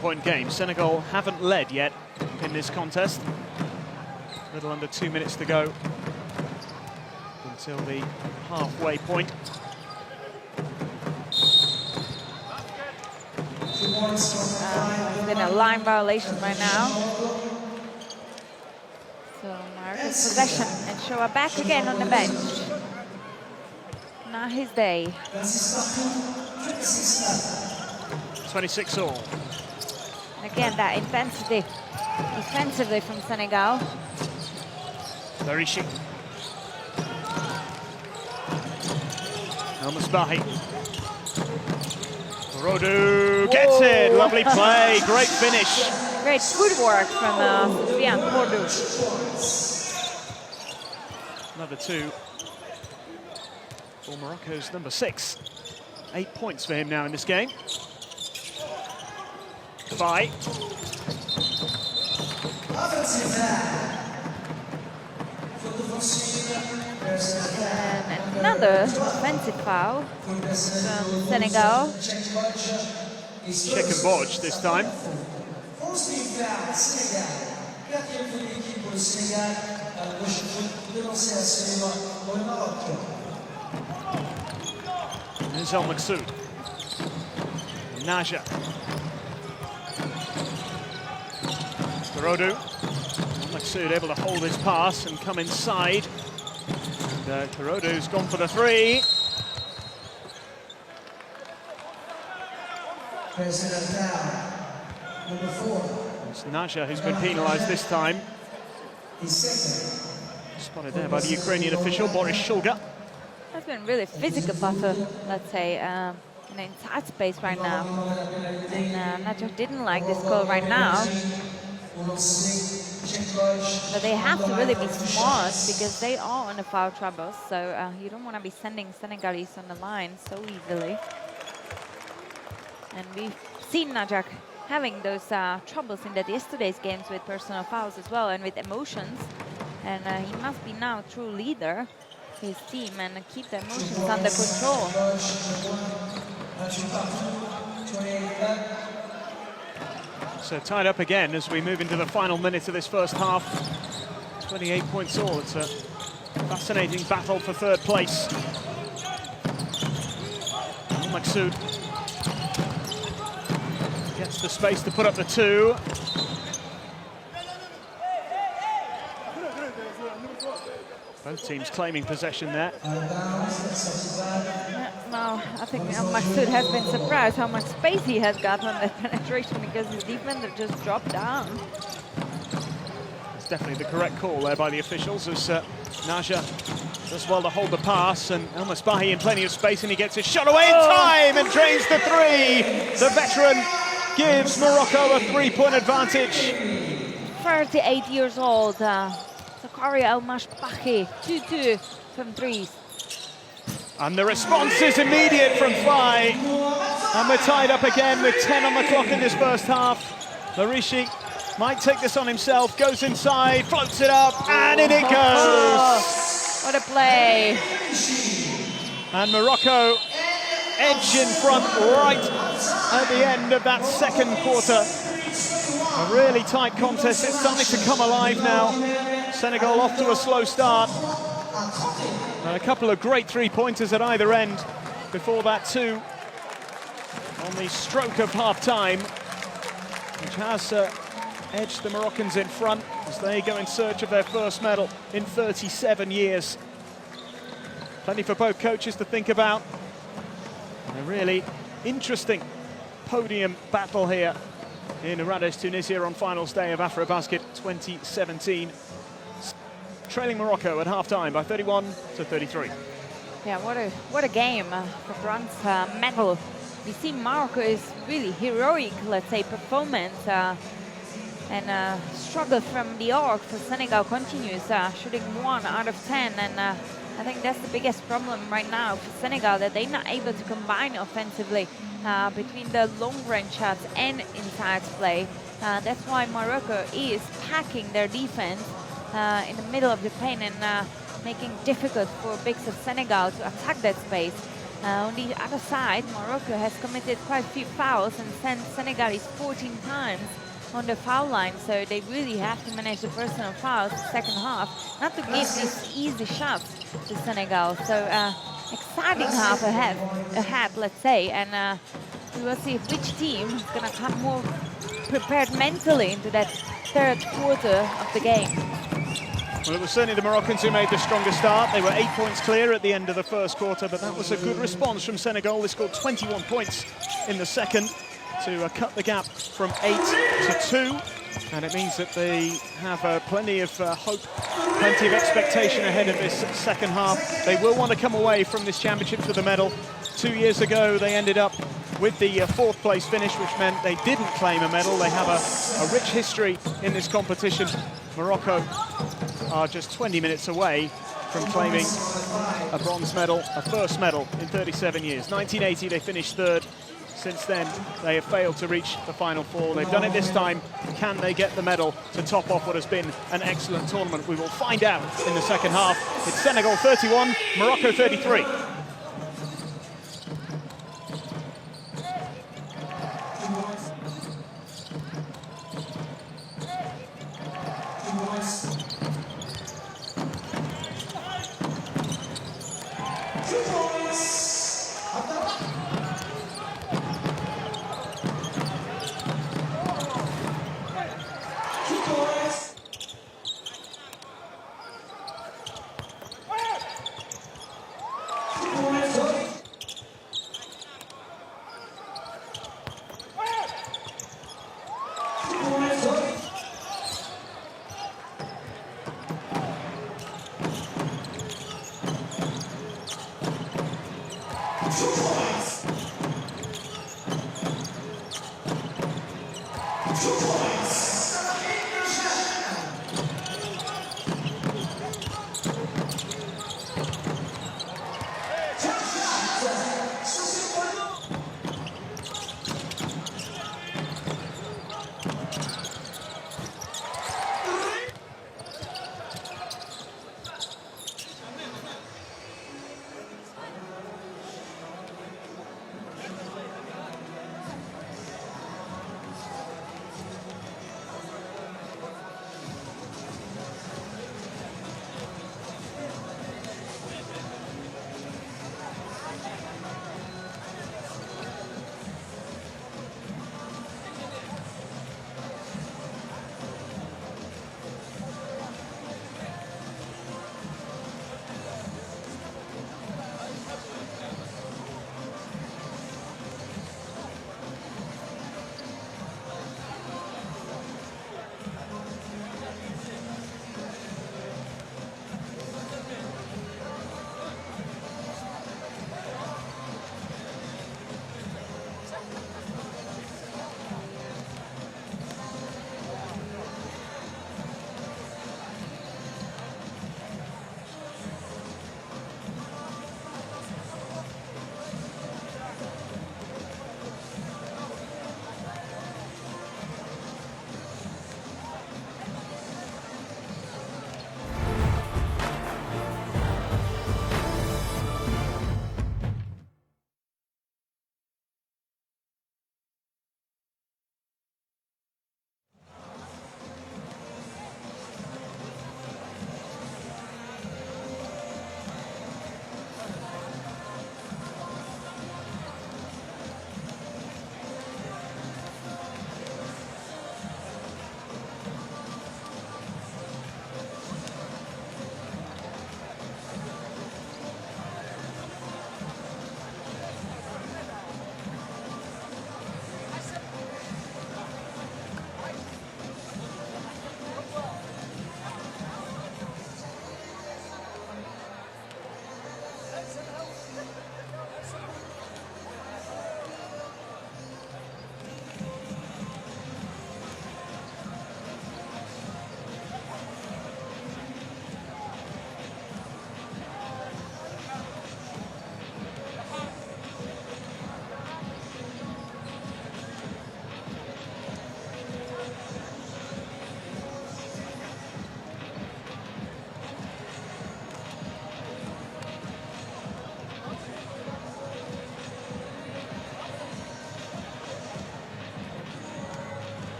Point game. Senegal haven't led yet in this contest. A little under 2 minutes to go until the halfway point. There's been a line violation right now. So Morocco's possession, and Shoa back again on the bench. Not his day. 26 all. Again, that intensity defensively from Senegal. Larishi. El Musbahi. Rodu gets it. Lovely play. Great finish. Great footwork from Sofiane Kordu. Another 2 for Morocco's number 6. 8 points for him now in this game. Fai. And another offensive foul from Senegal. Check and bodge this time. There's El Maksoud. Naja. Karodu. Maksoud able to hold his pass and come inside. And Karodu's gone for the 3. It's Naja who's been penalised this time. Spotted there by the Ukrainian official, Boris Shulga. That's been really physical battle, let's say, in the inside space right now. And Naja didn't like this call right now. But they have to really be smart because they are on the foul trouble. So you don't want to be sending Senegalese on the line so easily. And we've seen Naja having those troubles in yesterday's games with personal fouls as well and with emotions. And he must be now a true leader of his team and keep the emotions under control. So tied up again as we move into the final minute of this first half. 28 points all. It's a fascinating battle for third place. Maksoud gets the space to put up the 2. Both teams claiming possession there. No, I think Maksoud has been surprised how much space he has got on that penetration because his defender just dropped down. It's definitely the correct call there by the officials as Naja does well to hold the pass, and El Musbahi in plenty of space, and he gets his shot away in time and drains the 3. The veteran gives Morocco a 3-point advantage. 38 years old. Zakaria El Musbahi, 2-2 from 3s. And the response is immediate from Fai. And we're tied up again with 10 on the clock in this first half. Larishi might take this on himself, goes inside, floats it up, and in it goes. What a play. And Morocco edge in front right at the end of that second quarter. A really tight contest. It's starting to come alive now. Senegal off to a slow start. And a couple of great three-pointers at either end before that too. On the stroke of half-time, which has edged the Moroccans in front as they go in search of their first medal in 37 years. Plenty for both coaches to think about. And a really interesting podium battle here in Ourades, Tunisia on finals day of AfroBasket 2017. Trailing Morocco at half-time by 31-33. Yeah, what a game for bronze medal. We see Morocco is really heroic, let's say, performance and struggle from the arc for Senegal continues, shooting 1 out of 10, and I think that's the biggest problem right now for Senegal, that they're not able to combine offensively between the long-range shots and inside play. That's why Morocco is packing their defense in the middle of the paint and making it difficult for bigs of Senegal to attack that space. On the other side, Morocco has committed quite a few fouls and sent Senegalese 14 times on the foul line, so they really have to manage the personal fouls the second half, not to give these easy shots to Senegal. So exciting half ahead, let's say, and we will see which team is going to come more prepared mentally into that third quarter of the game. Well, it was certainly the Moroccans who made the stronger start. They were 8 points clear at the end of the first quarter, but that was a good response from Senegal. They scored 21 points in the second to cut the gap from 8 to 2. And it means that they have plenty of hope, plenty of expectation ahead of this second half. They will want to come away from this championship with a medal. 2 years ago, they ended up with the fourth place finish, which meant they didn't claim a medal. They have a rich history in this competition. Morocco are just 20 minutes away from claiming a bronze medal, a first medal in 37 years. 1980, they finished third. Since then, they have failed to reach the Final Four. They've done it this time. Can they get the medal to top off what has been an excellent tournament? We will find out in the second half. It's Senegal 31, Morocco 33.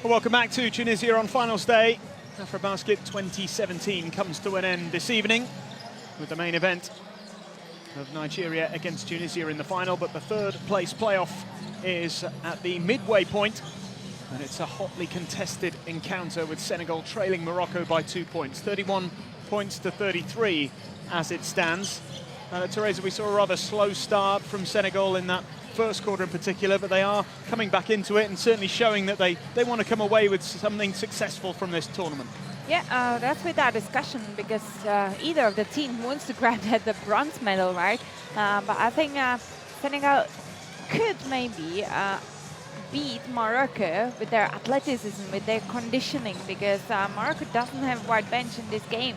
Welcome back to Tunisia on finals day. AfroBasket 2017 comes to an end this evening with the main event of Nigeria against Tunisia in the final, but the third place playoff is at the midway point, and it's a hotly contested encounter with Senegal trailing Morocco by 2 points, 31 points to 33 as it stands. Teresa, we saw a rather slow start from Senegal in that first quarter in particular, but they are coming back into it and certainly showing that they want to come away with something successful from this tournament. Yeah, that's without discussion, because either of the team wants to grab the bronze medal, right? But I think Senegal could maybe beat Morocco with their athleticism, with their conditioning, because Morocco doesn't have a wide bench in this game.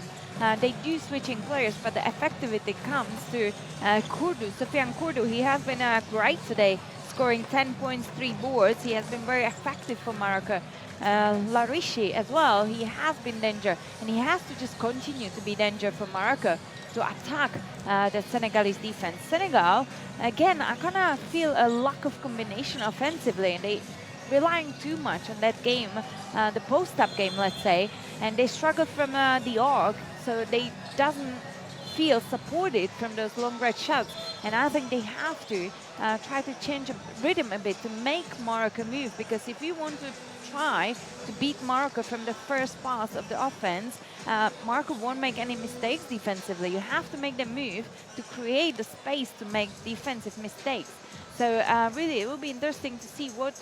They do switching players, but the effectivity comes to Kurdu, Sofiane Kurdu. He has been great today, scoring 10 points, 3 boards. He has been very effective for Morocco. Larishi as well, he has been danger, and he has to just continue to be danger for Morocco to attack the Senegalese defense. Senegal, again, I kind of feel a lack of combination offensively, and they relying too much on that game, the post-up game, let's say, and they struggle from the arc, so they doesn't feel supported from those long range shots. And I think they have to try to change the rhythm a bit to make Morocco move, because if you want to try to beat Morocco from the first pass of the offense, Morocco won't make any mistakes defensively. You have to make them move to create the space to make defensive mistakes. So really, it will be interesting to see what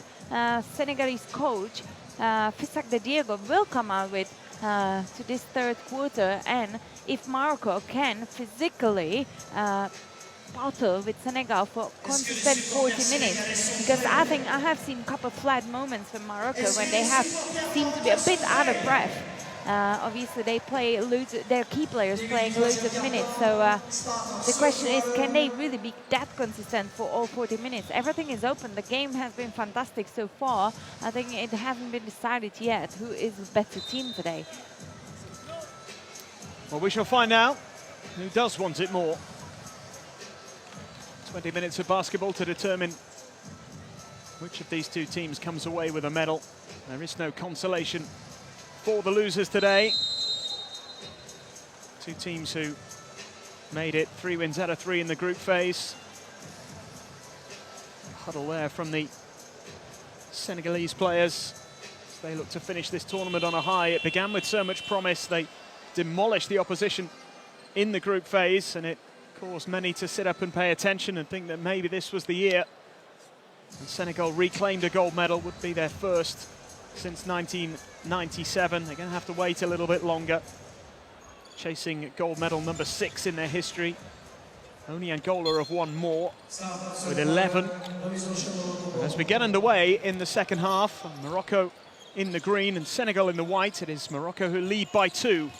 Senegalese coach Fisak De Diego will come out with to this third quarter, and if Morocco can physically battle with Senegal for consistent 40 minutes, because I think I have seen a couple of flat moments from Morocco when they have seemed to be a bit out of breath. Obviously, they play loads. Their key players playing loads of minutes. So the question is, can they really be that consistent for all 40 minutes? Everything is open. The game has been fantastic so far. I think it hasn't been decided yet who is the better team today. Well, we shall find out who does want it more. 20 minutes of basketball to determine which of these two teams comes away with a medal. There is no consolation for the losers today. Two teams who made it 3 wins out of 3 in the group phase. A huddle there from the Senegalese players. They look to finish this tournament on a high. It began with so much promise. They demolished the opposition in the group phase, and it caused many to sit up and pay attention and think that maybe this was the year. And Senegal reclaimed a gold medal, would be their first since 1997. They're going to have to wait a little bit longer, chasing gold medal number 6 in their history. Only Angola have won more, with 11. And as we get underway in the second half, Morocco in the green and Senegal in the white. It is Morocco who lead by 2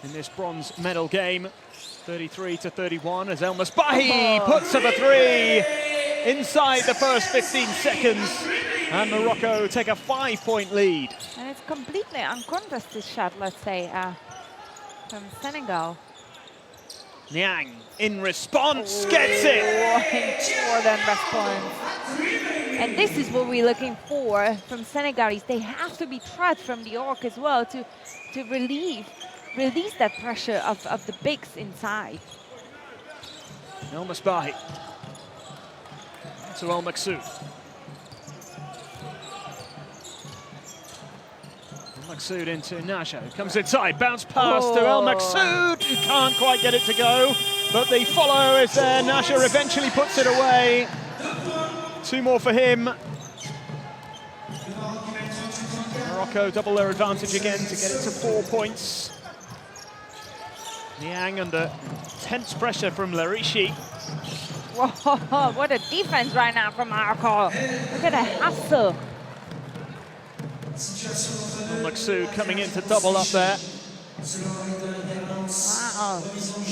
in this bronze medal game, 33-31, as El Misbahi puts up a 3 inside the first 15 seconds. And Morocco take a 5-point lead. And it's completely uncontested shot, let's say, from Senegal. Niang in response gets it. More than response. And this is what we're looking for from Senegalese. They have to be tried from the arc as well to release that pressure of the bigs inside. El Misbahi to El Maksoud. Maksoud into Naja, comes inside, bounce pass to El Maksoud, who can't quite get it to go, but the follow is there. Naja eventually puts it away. 2 more for him. Morocco double their advantage again to get it to 4 points. Niang under intense pressure from Larishi. Whoa, what a defense right now from Morocco. Look at the hustle. Maksoud coming in to double up there. Wow,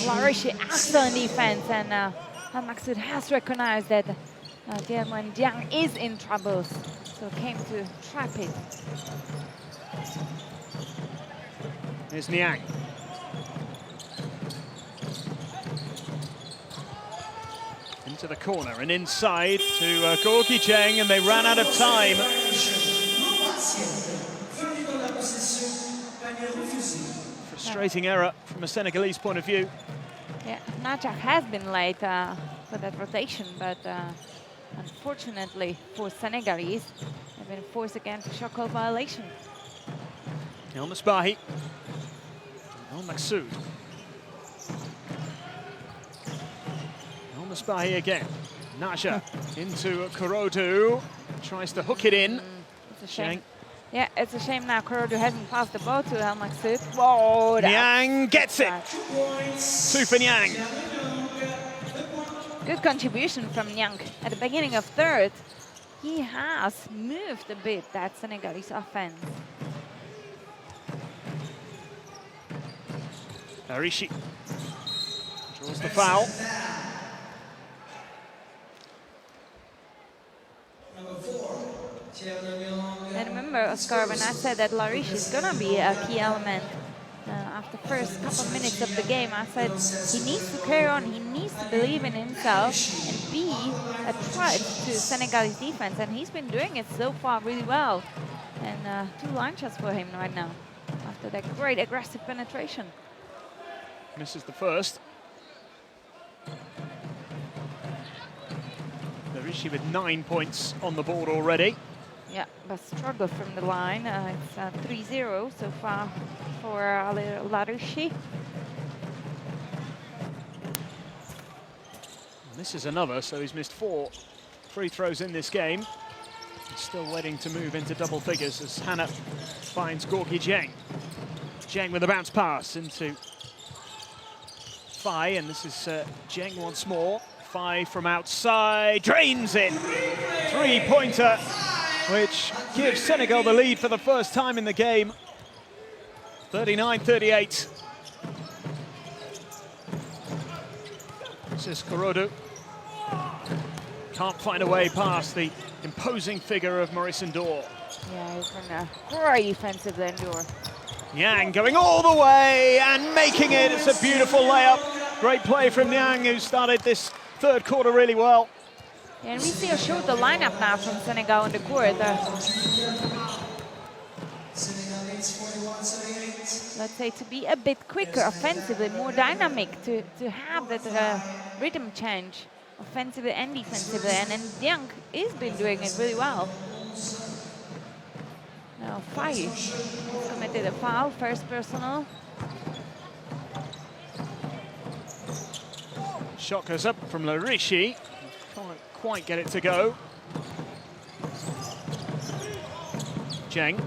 Larishi excellent defense, and Maksoud has recognized that Diamond Jiang is in trouble, so came to trap it. Here's Niang. Into the corner and inside to Gorgui Dieng, and they ran out of time. Frustrating error from a Senegalese point of view. Yeah, Najak has been late for that rotation, but unfortunately for Senegalese, they've been forced again to shot clock violation. El Misbahi. El Maksoud. El Misbahi again. Naja into Korodu. Tries to hook it in. It's a shame. Yeah, it's a shame now Korodu hasn't passed the ball to El Maksoud. Whoa! Niang gets it. 2 for Niang. Good contribution from Niang at the beginning of third. He has moved a bit that Senegalese offense. Arishi draws the foul. And remember, Oscar, when I said that Larishi is going to be a key element after the first couple of minutes of the game, I said he needs to carry on, he needs to believe in himself and be a threat to Senegalese defense, and he's been doing it so far really well. And 2 line shots for him right now after that great aggressive penetration. Misses the first. Larishi with 9 points on the board already. Yeah, but struggle from the line. It's 3-0 so far for Larishi. This is another, so he's missed 4 free throws in this game. He's still waiting to move into double figures as Hannah finds Gorgui Dieng. Dieng with a bounce pass into Fai, and this is Dieng once more. Fai from outside, drains it. 3-pointer, which gives Senegal the lead for the first time in the game. 39-38. This is Korodu. Can't find a way past the imposing figure of Maurice Ndor. Yeah, he's been a great defensive Ndor. Niang going all the way and making it. It's a beautiful layup. Great play from Niang, who started this third quarter really well. Yeah, and we see a shorter lineup now from Senegal in the court. Let's say to be a bit quicker offensively, more dynamic, to have that rhythm change offensively and defensively. And Niang has been doing it really well. Now Fai committed a foul, first personal. Shot goes up from Larishi. Can't quite get it to go. Zheng.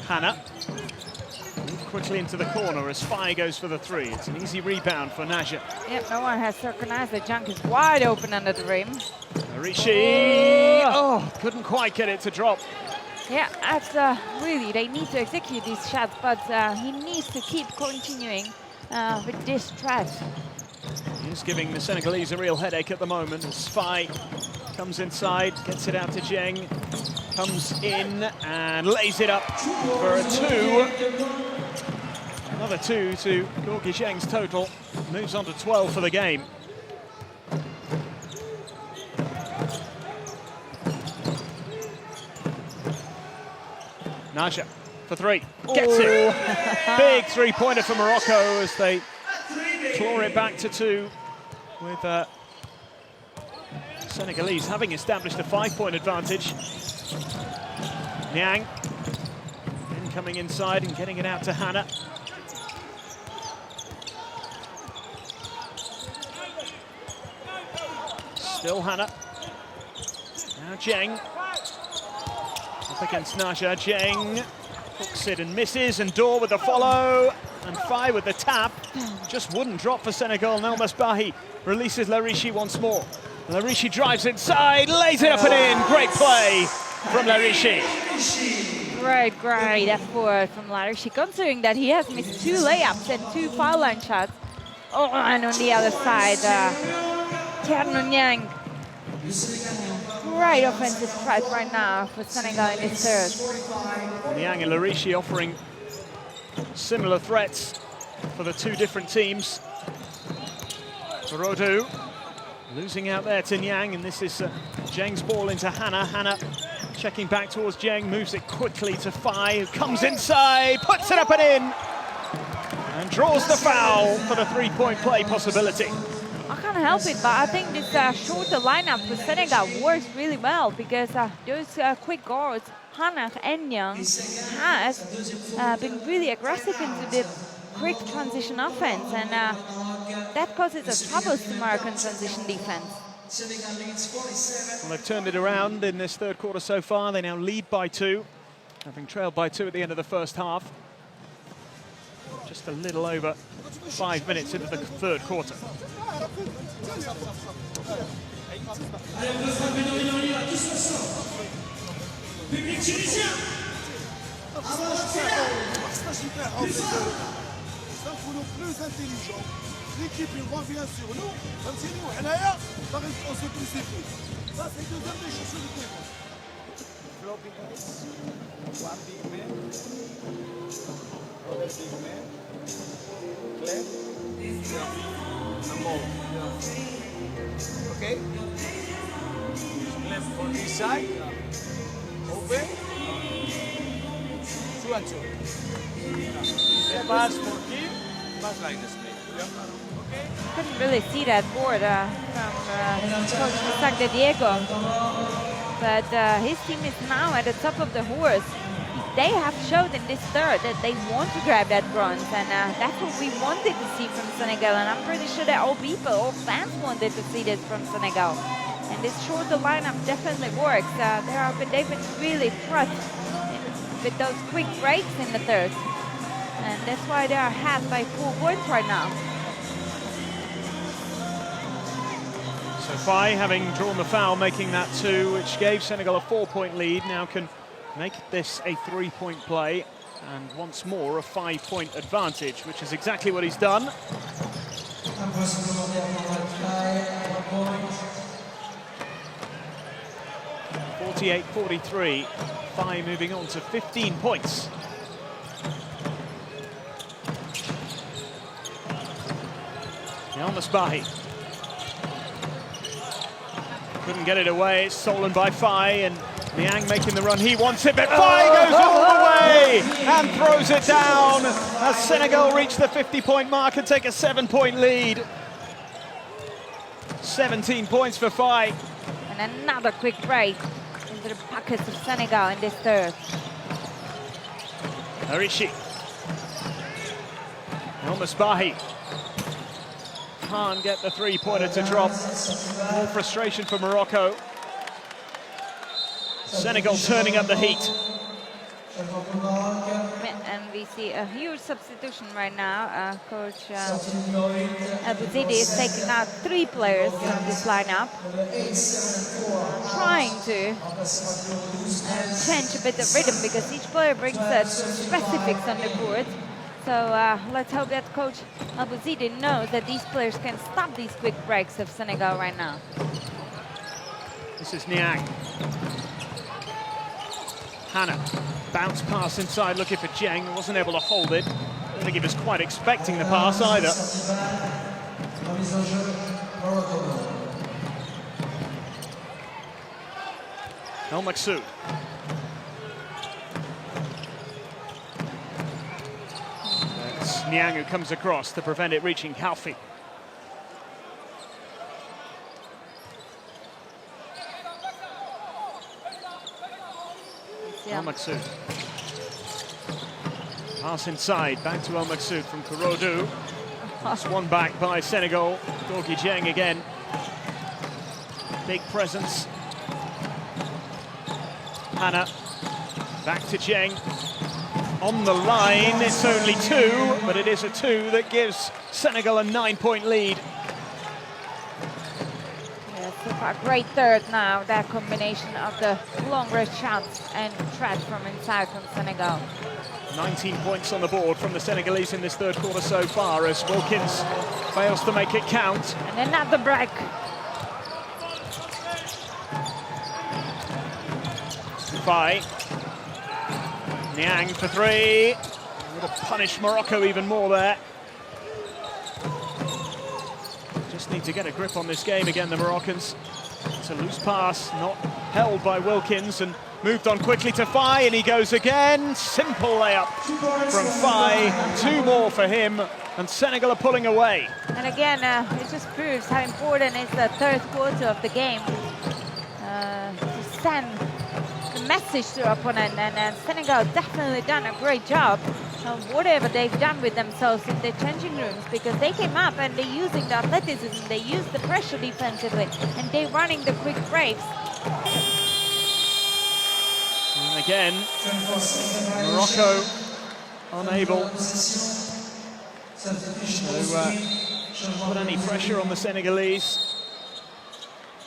Hannah. Quickly into the corner as Fai goes for the three. It's an easy rebound for Naja. Yep, no one has recognized that Zheng is wide open under the rim. Larishi. Oh, couldn't quite get it to drop. Yeah, that's really, they need to execute these shots, but he needs to keep continuing with this threat. He's giving the Senegalese a real headache at the moment as Fai comes inside, gets it out to Zheng, comes in and lays it up for a two. Another two to Gorgui Zheng's total. Moves on to 12 for the game. Naja for three, gets it. Big three-pointer for Morocco as they claw it back to two with Senegalese having established a 5-point advantage. Niang coming inside and getting it out to Hannah. Still Hannah. Now Zheng. Up against Naja. Zheng hooks it and misses, and Ndor with the follow, and Fai with the tap. Just wouldn't drop for Senegal. Now Mesbahi releases Larishi once more. Larishi drives inside, lays it up and in. Great play from Larishi. Great effort from Larishi, considering that he has missed 2 layups and 2 foul line shots. Oh, and on the other side, Thierno Niang. Great offensive threat right now for Senegal in this third. Niang and Larishi offering similar threats for the two different teams. Korodu losing out there to Niang, and this is Zheng's ball into Hannah. Hannah checking back towards Zheng, moves it quickly to Fai, who comes inside, puts it up and in, and draws the foul for the three-point play possibility. I can't help it, but I think this shorter lineup for Senegal works really well, because those quick guards, Hannah and Niang, has been really aggressive into the quick transition offense, and that causes us troubles to Moroccan transition defense. Well, they've turned it around in this third quarter so far. They now lead by 2, having trailed by 2 at the end of the first half. Just a little over 5 minutes into the third quarter. L'équipe, il revient sur nous, comme si nous, on se précipite. Ça, c'est le deuxième des choses sur le terrain. Flopping guys, one big man, other big man, Clem, and Mo. Okay? Clem for this side, open, 2 and 2. The pass for him, pass like this. Couldn't really see that board from Coach Isaac de Diego, but his team is now at the top of the horse. They have showed in this third that they want to grab that bronze, and that's what we wanted to see from Senegal, and I'm pretty sure that all people, all fans wanted to see this from Senegal. And this shorter lineup definitely works. They've been really thrust with those quick breaks in the third, and that's why they are ahead by 4 points right now. So Fai, having drawn the foul, making that 2, which gave Senegal a 4-point lead, now can make this a 3-point play. And once more, a 5-point advantage, which is exactly what he's done. 48-43, Fai moving on to 15 points. Al-Misbahi. Couldn't get it away, it's stolen by Fai, and Niang making the run he wants it, but Fai goes all the way and throws it down as Senegal reach the 50-point mark and take a 7-point lead. 17 points for Fai. And another quick break into the pockets of Senegal in this third. Harishi. Al-Misbahi. Can't get the three-pointer to drop. More frustration for Morocco. Senegal turning up the heat. And we see a huge substitution right now. Coach Abuzidi is taking out 3 players from this lineup, trying to change a bit of rhythm because each player brings specifics on the court. So let's hope that Coach Abuzidi knows that these players can stop these quick breaks of Senegal right now. This is Niang. Hannah, bounce pass inside, looking for Jeng, wasn't able to hold it. I don't think he was quite expecting the pass either. El Maksoud. It's Niang who comes across to prevent it reaching Halfi. El Maksoud. Pass inside, back to El Maksoud from Kurodu. That's one back by Senegal. Gorgui Dieng again. Big presence. Hannah, back to Dieng. On the line, it's only 2, but it is a 2 that gives Senegal a 9-point lead. So far, great third now, that combination of the long range shots and threat from inside from Senegal. 19 points on the board from the Senegalese in this third quarter so far as Wilkins fails to make it count. And another break. Fai. Niang for 3. Would have punished Morocco even more there. Just need to get a grip on this game again, the Moroccans. It's a loose pass, not held by Wilkins, and moved on quickly to Fai, and he goes again. Simple layup from Fai. 2 more for him, and Senegal are pulling away. And again, it just proves how important is the third quarter of the game to send the message to opponent, and Senegal definitely done a great job. Whatever they've done with themselves in their changing rooms, because they came up and they're using the athleticism, they use the pressure defensively, and they're running the quick breaks. And again, Morocco unable to put any pressure on the Senegalese.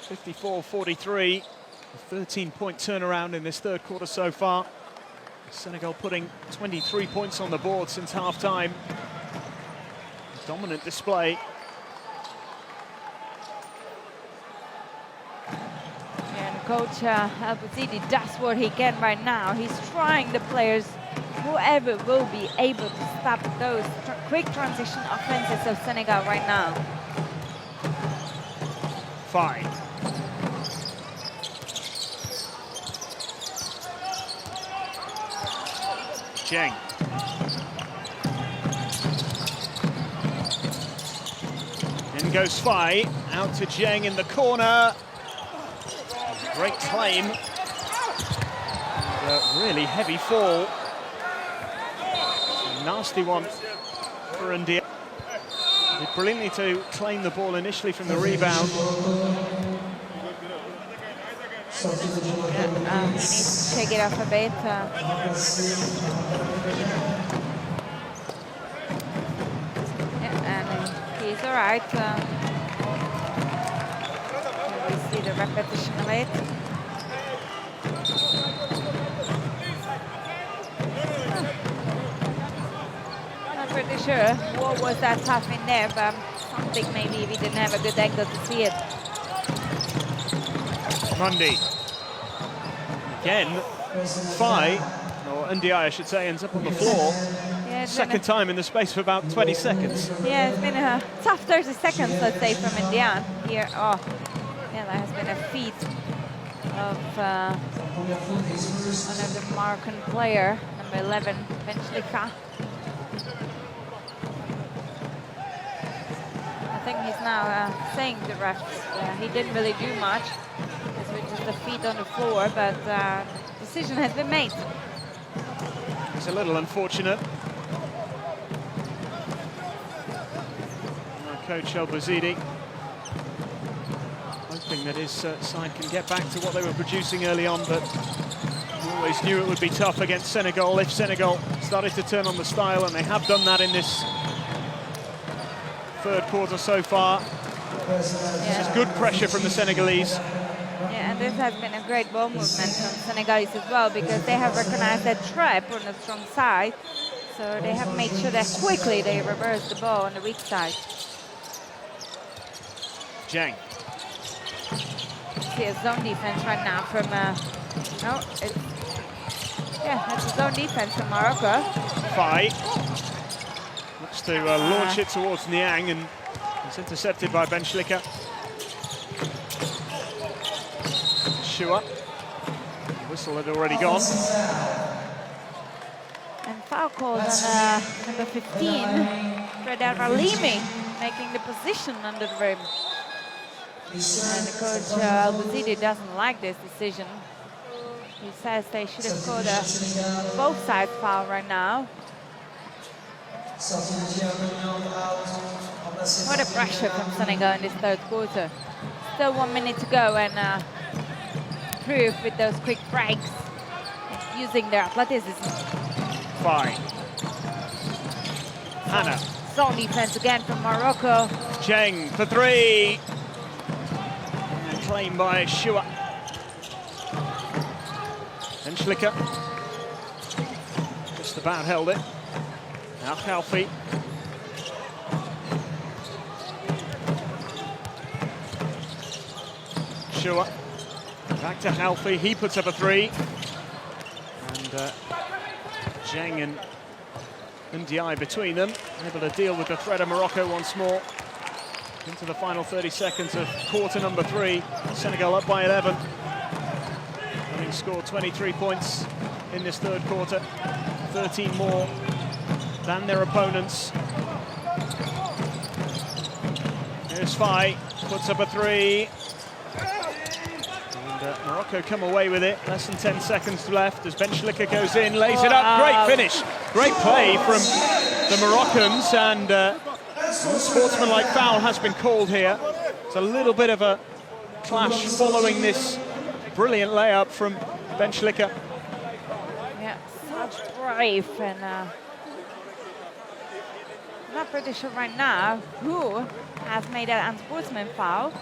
54-43, a 13-point turnaround in this third quarter so far. Senegal putting 23 points on the board since half-time. Dominant display. And Coach Abuzidi does what he can right now. He's trying the players, whoever will be able to stop those quick transition offenses of Senegal right now. Fine. Dieng. In goes Fai, out to Dieng in the corner. Great claim. A really heavy fall. A nasty one for India. Did brilliantly to claim the ball initially from the rebound. Yeah, he needs to take it off a bit. Yeah, and he's all right. We see the repetition of it. sure what was that tough in there, but something maybe we didn't have a good angle to see it. Mundy. Again, Fai, or Ndiaye I should say, ends up on the floor. Yeah, Second time in the space of about 20 seconds. Yeah, it's been a tough 30 seconds, let's say, from Ndiaye here. Oh, yeah, that has been a feat of one of the Moroccan player, number 11, Benchika. I think he's now saying to the refs he didn't really do much. It was just a feet on the floor, but decision has been made. It's a little unfortunate. Coach El Bouzidi hoping that his side can get back to what they were producing early on, but he always knew it would be tough against Senegal if Senegal started to turn on the style, and they have done that in this third quarter so far. This is good pressure from the Senegalese. Yeah, and this has been a great ball movement from Senegalese as well, because they have recognized that trap on the strong side, so they have made sure that quickly they reverse the ball on the weak side. Zhang. See a zone defense right now from that's a zone defense from Morocco. Fai looks to launch it towards Niang, and it's intercepted by Benchika. Shua. Whistle had already gone. And foul called on number 15, Fredar Alimi, making the position under the rim. And the coach El Bouzidi doesn't like this decision. He says they should have called a both sides foul right now. What a pressure from Senegal in this third quarter. Still 1 minute to go, and proof with those quick breaks, using their athleticism. Fine. Hannah. Zone defense again from Morocco. Zhang for three. And claimed by Shua. And Schlicker. Just about held it. Now Khalfi. Shua. Back to Khalfi. He puts up a three. And Zhang and Ndiaye between them, able to deal with the threat of Morocco once more. Into the final 30 seconds of quarter number 3. Senegal up by 11. Having scored 23 points in this third quarter. 13 more than their opponents. Here's Fai, puts up a three. And Morocco come away with it. Less than 10 seconds left as Benchika goes in, lays it up. Great finish. Great play from the Moroccans, and a sportsmanlike foul has been called here. It's a little bit of a clash following this brilliant layup from Benchika. Yeah, such brave, and I'm not pretty sure right now who has made that unsportsman foul.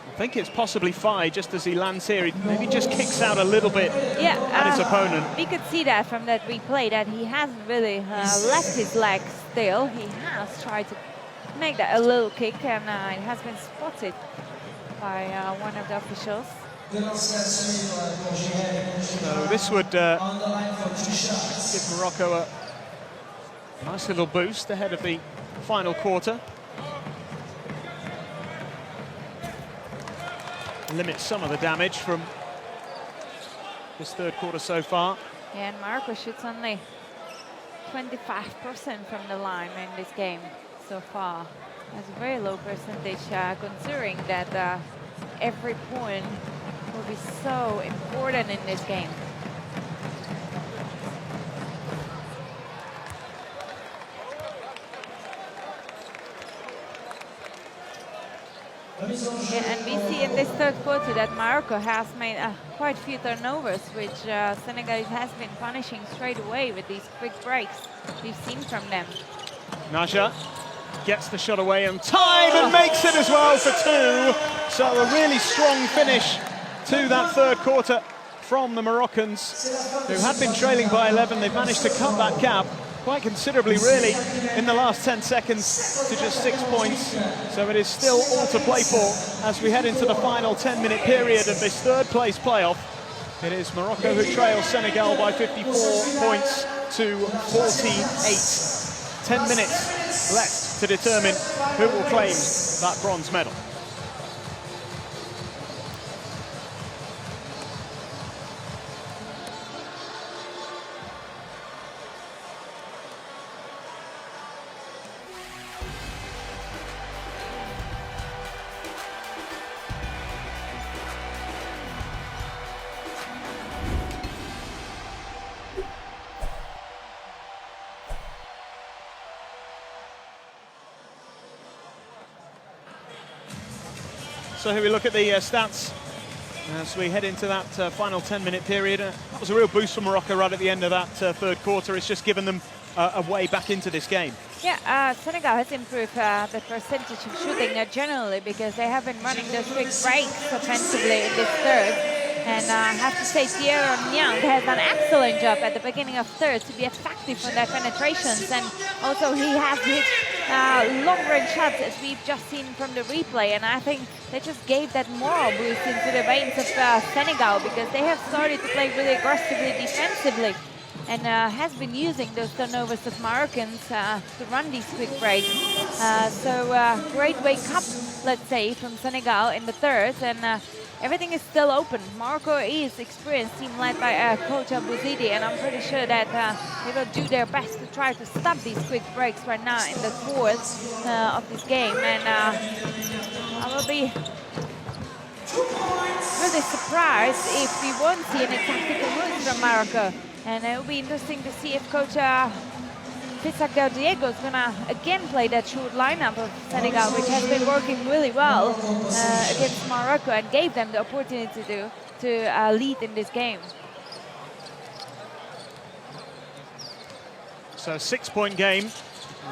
I think it's possibly Fai, just as he lands here. He maybe just kicks out a little bit at his opponent. We could see that from that replay, that he hasn't really left his leg still. He has tried to make that a little kick, and it has been spotted by one of the officials. So this would give Morocco a nice little boost ahead of the final quarter. Limit some of the damage from this third quarter so far. Yeah, and Morocco shoots only 25% from the line in this game so far. That's a very low percentage, considering that every point will be so important in this game. Yeah, and we see in this third quarter that Morocco has made quite a few turnovers, which Senegal has been punishing straight away with these quick breaks we've seen from them. Naja gets the shot away on time and makes it as well for 2. So a really strong finish to that third quarter from the Moroccans, who had been trailing by 11. They've managed to cut that gap quite considerably, really, in the last 10 seconds to just 6 points. So it is still all to play for as we head into the final 10-minute period of this third-place playoff. It is Morocco who trails Senegal by 54 points to 48. 10 minutes left to determine who will claim that bronze medal. So here we look at the stats as we head into that final 10-minute period. That was a real boost for Morocco right at the end of that third quarter. It's just given them a way back into this game. Yeah, Senegal has improved the percentage of shooting generally because they have been running those quick breaks offensively in this third. And I have to say, Pierre Nyang has done an excellent job at the beginning of third to be effective on their penetrations. And also he has hit long-range shots, as we've just seen from the replay. And I think they just gave that moral boost into the veins of Senegal because they have started to play really aggressively defensively and has been using those turnovers of Moroccans to run these quick breaks. So great wake up, let's say, from Senegal in the third. And everything is still open. Morocco is experienced team led by Coach Abouzidi, and I'm pretty sure that they will do their best to try to stop these quick breaks right now in the fourth of this game. And I will be really surprised if we won't see any tactical moves from Morocco. And it will be interesting to see if Coach Fissa Diego is going to again play that short lineup of Senegal, which has been working really well against Morocco and gave them the opportunity to lead in this game. So a 6-point game,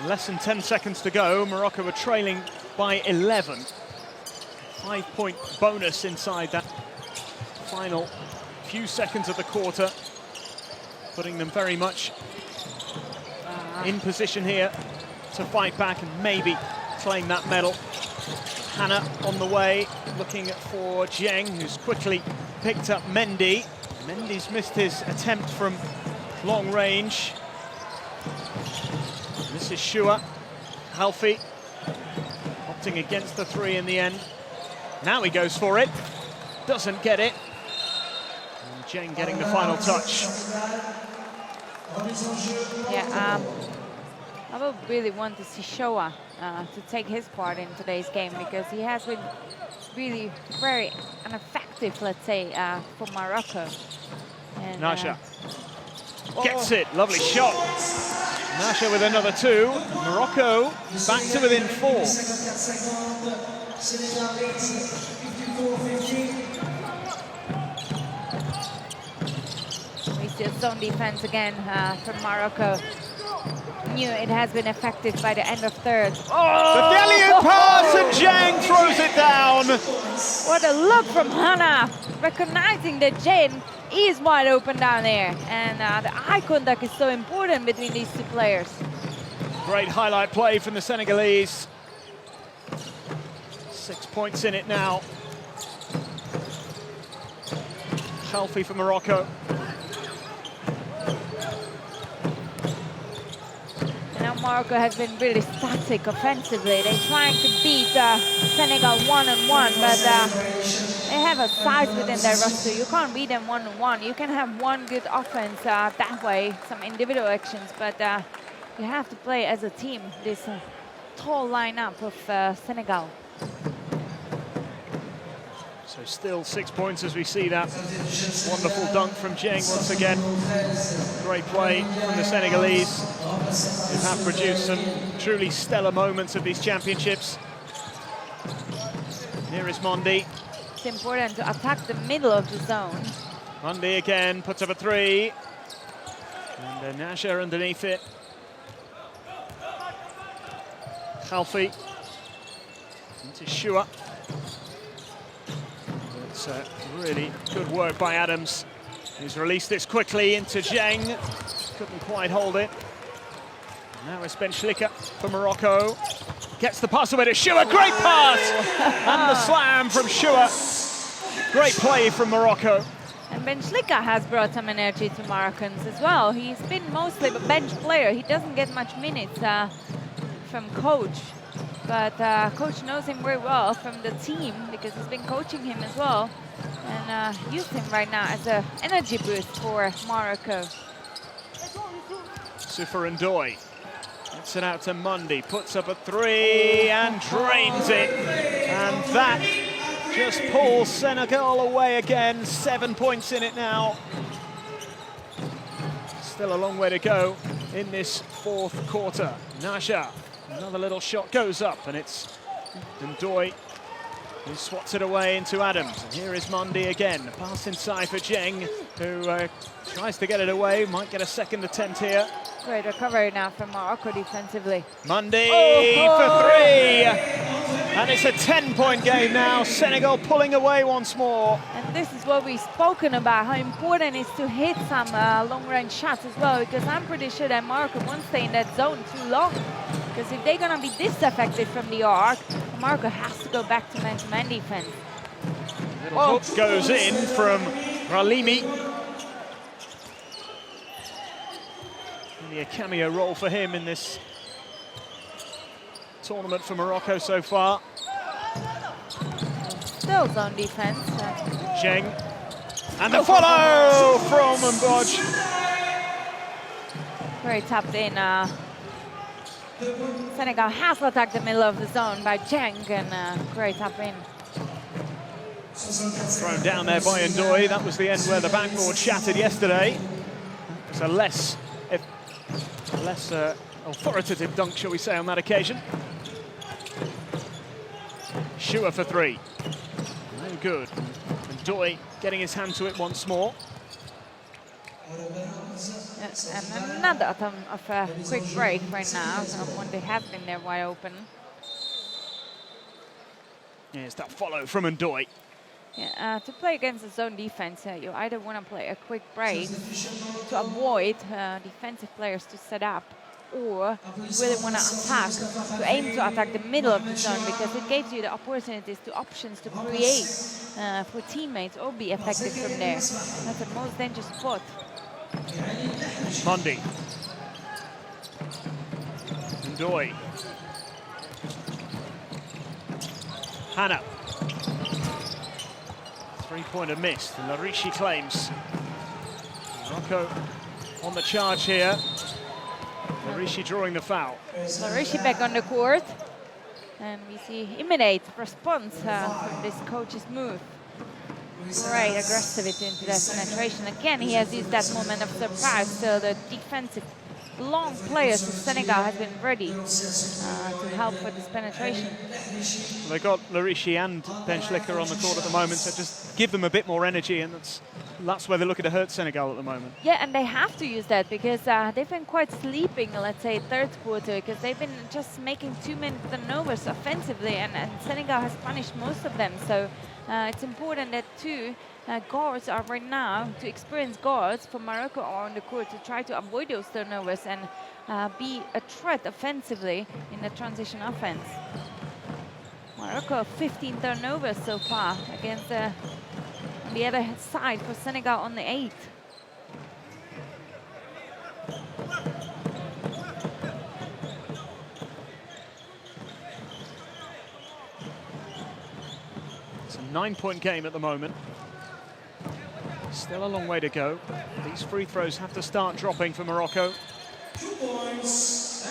less than 10 seconds to go. Morocco were trailing by 11. 5-point bonus inside that final few seconds of the quarter, putting them very much in position here to fight back and maybe claim that medal. Hannah on the way, looking for Dieng, who's quickly picked up Mendy. Mendy's missed his attempt from long range. This is Shua. Halfi opting against the three in the end. Now he goes for it, doesn't get it. And Dieng getting the final touch. Yeah, I would really want to see Shoa to take his part in today's game because he has been really very ineffective, let's say, for Morocco. And, Nasha gets it, lovely shot. Nasha with another two. Morocco back to within 4. We see a zone defense again from Morocco. Knew it has been effective by the end of third. Oh! The Delian pass and Dieng throws it down. What a look from Hannah, recognizing that Dieng is wide open down there. And the eye contact is so important between these two players. Great highlight play from the Senegalese. 6 points in it now. Halfi for Morocco. Morocco has been really static offensively. They're trying to beat Senegal one-on-one, but they have a size within their roster. You can't beat them one-on-one. You can have one good offense that way, some individual actions, but you have to play as a team, this tall lineup of Senegal. So still 6 points as we see that wonderful dunk from Dieng once again. Great play from the Senegalese, who have produced some truly stellar moments of these championships. Here is Mondi. It's important to attack the middle of the zone. Mondi again puts up a three. And Nasha underneath it. Halfi into Shua. It's really good work by Adams, who's released this quickly into Dieng. Couldn't quite hold it. Now it's Ben Schlicker for Morocco. Gets the pass away to Shua. Great pass! And the slam from Shua. Great play from Morocco. And Ben Schlicker has brought some energy to Moroccans as well. He's been mostly a bench player. He doesn't get much minutes from coach. But coach knows him very well from the team because he's been coaching him as well. And used him right now as an energy boost for Morocco. Soufa Ndoye gets it out to Mundy, puts up a three and drains it. And that just pulls Senegal away again. 7 points in it now. Still a long way to go in this fourth quarter. Naja, another little shot goes up, and it's Ndoye who swats it away into Adams. And here is Mundy again. Pass inside for Jeng, who tries to get it away. Might get a second attempt here. Great recovery now from Morocco defensively. Mundy for three. And it's a 10-point game now. Senegal pulling away once more. And this is what we've spoken about, how important it is to hit some long-range shots as well, because I'm pretty sure that Morocco won't stay in that zone too long. Because if they're going to be this effective from the arc, Morocco has to go back to man-to-man defense. Little hook goes in from Ralimi. Only a cameo role for him in this tournament for Morocco so far. Still zone defense. Jeng. And the follow from Mboj. Very tapped in. Senegal has attacked the middle of the zone by Jeng, and great tap in. Thrown down there by Ndoye. That was the end where the backboard shattered yesterday. It's a less authoritative dunk, shall we say, on that occasion. Shua for three. No good. Ndoye getting his hand to it once more. Yes, and another attempt of a quick break right now. When they have been there wide open. Here's that follow from Ndoye. Yeah, to play against the zone defense, you either want to play a quick break to avoid defensive players to set up, or you really want to attack, to aim to attack the middle of the zone, because it gives you the opportunities, the options to create for teammates or be effective from there. That's the most dangerous spot. Mundy. Ndoye. Hannah. Three-pointer missed, and Larishi claims. Morocco on the charge here. Larishi drawing the foul. Larishi back on the court. And we see immediate response from this coach's move. Great aggressivity into that penetration. Again, he has used that moment of surprise, so the defensive long players of Senegal has been ready to help with this penetration. Well, they got Larishi and Ben Schlicker on the court at the moment, so just give them a bit more energy, and that's where they're looking to hurt Senegal at the moment. Yeah, and they have to use that because they've been quite sleeping, let's say, third quarter, because they've been just making too many turnovers offensively, and Senegal has punished most of them. So it's important that two guards are right now, to experienced guards for Morocco are on the court to try to avoid those turnovers and be a threat offensively in the transition offense. Morocco 15 turnovers so far against on the other side for Senegal on the 8th. It's a 9-point game at the moment. Still a long way to go. These free throws have to start dropping for Morocco. 2 points.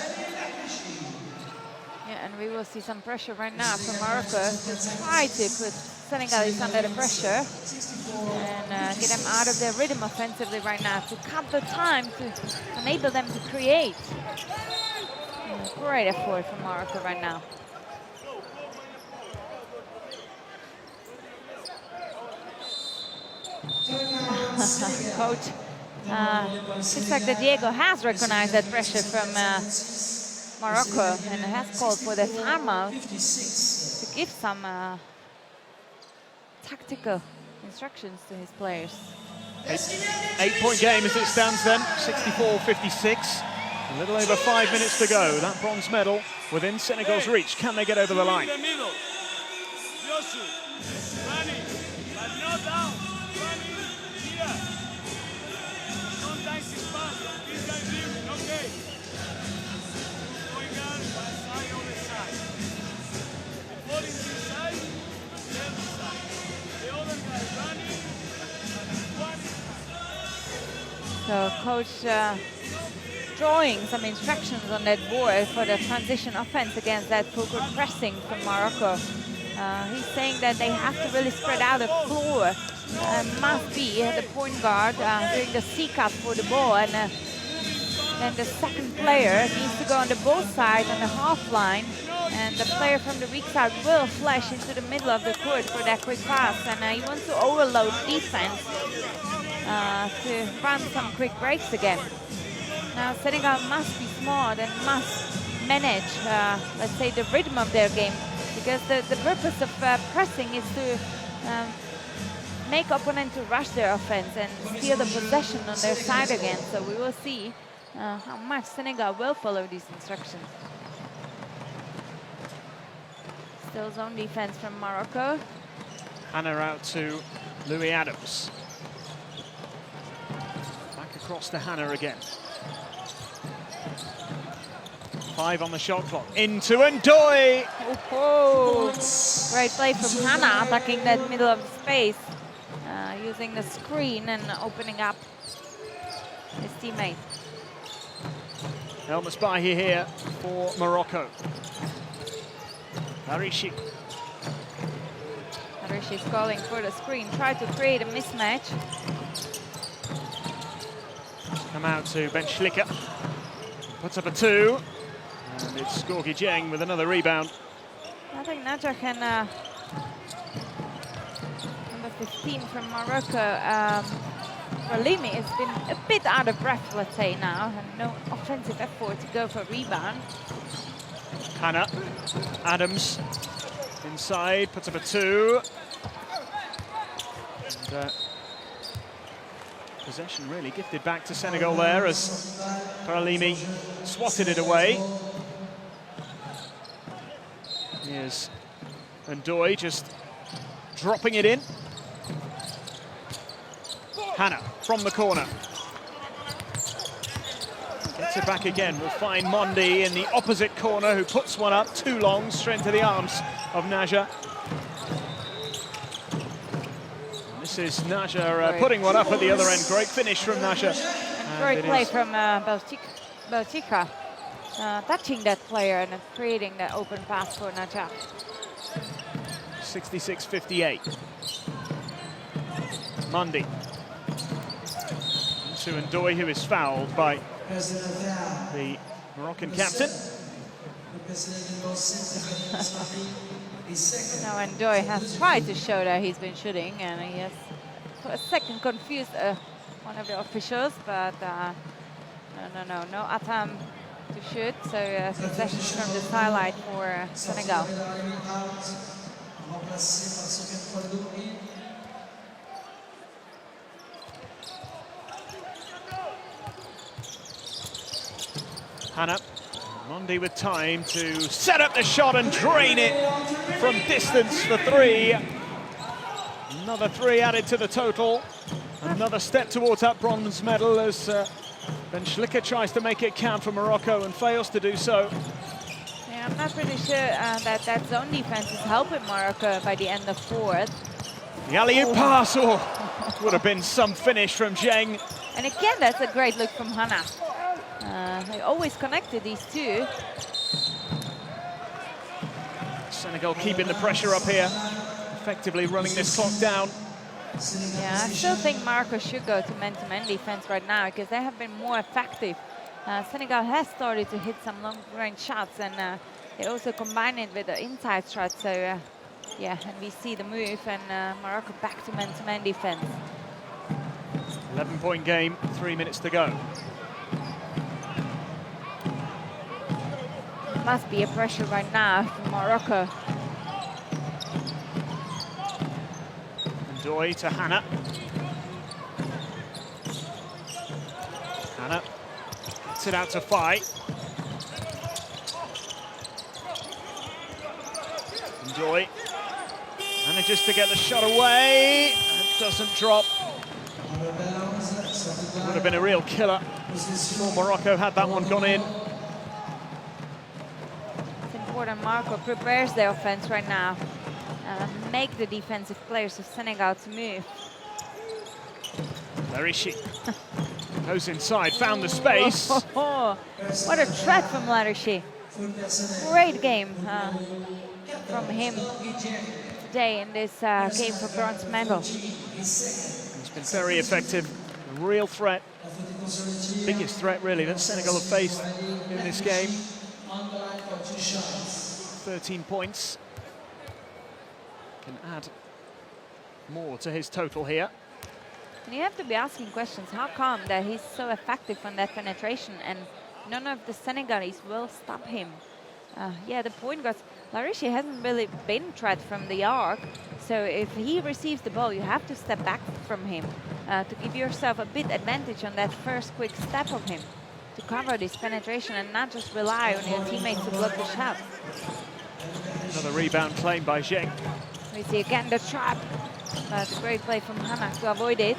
Yeah, and we will see some pressure right now from Morocco to try to put Senegalese under the pressure and get them out of their rhythm offensively right now, to cut the time, to enable them to create. Great effort from Morocco right now. Coach, looks like that Diego has recognized that pressure from Morocco and has called for the timeout to give some tactical instructions to his players. 8-point game as it stands then, 64-56. A little over 5 minutes to go. That bronze medal within Senegal's reach. Can they get over the line? In the middle. Yosu, running, but not down. Running here. Sometimes it's fast. This guy dribbling, okay. Going on one side on the side. The ball is this side, the other side. The other guy running, one is So coach drawing some instructions on that board for the transition offense against that full-court pressing from Morocco. He's saying that they have to really spread out the floor. Must be the point guard doing the C-cut for the ball, and then the second player needs to go on the both sides on the half line, and the player from the weak side will flash into the middle of the court for that quick pass, and he wants to overload defense to run some quick breaks again. Now Senegal must be smart and must manage, let's say, the rhythm of their game, because the purpose of pressing is to make opponents to rush their offense and steal the possession on their side again. So we will see how much Senegal will follow these instructions. Still zone defense from Morocco. Hannah out to Louis Adams. Back across to Hannah again. 5 on the shot clock. Into Ndoye. Oh, great play from Hannah, attacking that middle of the space, using the screen and opening up his teammate. El Misbahi here for Morocco. Arishi. Arishi's calling for the screen, try to create a mismatch. Come out to Ben Schlicker. Puts up a 2. And it's Gorgui Dieng with another rebound. I think Naja can, number 15 from Morocco, Brahimi has been a bit out of breath, let's say now, and no offensive effort to go for a rebound. Hannah. Adams inside, puts up a 2. And, possession really gifted back to Senegal there as Brahimi swatted it away. Here's Ndoye just dropping it in. Hannah from the corner. Gets it back again. We'll find Mondi in the opposite corner, who puts one up too long, straight into the arms of Naja. And this is Naja putting one up at the other end. Great finish from Naja. And great play from Belchika, touching that player and creating the open pass for Naja. 66-58. Mondi. To Ndoye, who is fouled by the Moroccan captain. Now Ndoye has tried to show that he's been shooting, and he has for a second confused one of the officials, but no attempt to shoot. So possession from the highlight for Senegal. Hannah. Mondi with time to set up the shot and drain it from distance for 3. Another 3 added to the total. Another step towards that bronze medal as Ben Schlicker tries to make it count for Morocco and fails to do so. Yeah, I'm not pretty sure that zone defense is helping Morocco by the end of 4th. The alley-oop pass, would have been some finish from Dieng. And again, that's a great look from Hannah. They always connected these two. Senegal keeping the pressure up here, effectively running this clock down. Yeah, I still think Morocco should go to man-to-man defense right now because they have been more effective. Senegal has started to hit some long-range shots, and they also combine it with the inside shot. So, yeah, and we see the move, and Morocco back to man-to-man defense. 11-point game, 3 minutes to go. Must be a pressure right now from Morocco. Ndoye to Hannah. Hannah Gets it out to Fai. Enjoy. Manages to get the shot away. It doesn't drop. Would have been a real killer for Morocco had that one gone in. It's important Morocco prepares the offense right now. Make the defensive players of Senegal to move. Larishi goes inside, found the space. What a threat from Larishi. Great game from him today in this game for bronze medal. He's been very effective, a real threat. Biggest threat really that Senegal have faced in this game. 13 points. Can add more to his total here. And you have to be asking questions. How come that he's so effective on that penetration and none of the Senegalese will stop him? Yeah, the point guards, Larishi hasn't really been threat from the arc. So if he receives the ball, you have to step back from him to give yourself a bit advantage on that first quick step of him to cover this penetration and not just rely on your teammates to block the shot. Another rebound claimed by Zheng. We see again the trap, but a great play from Hannah to avoid it.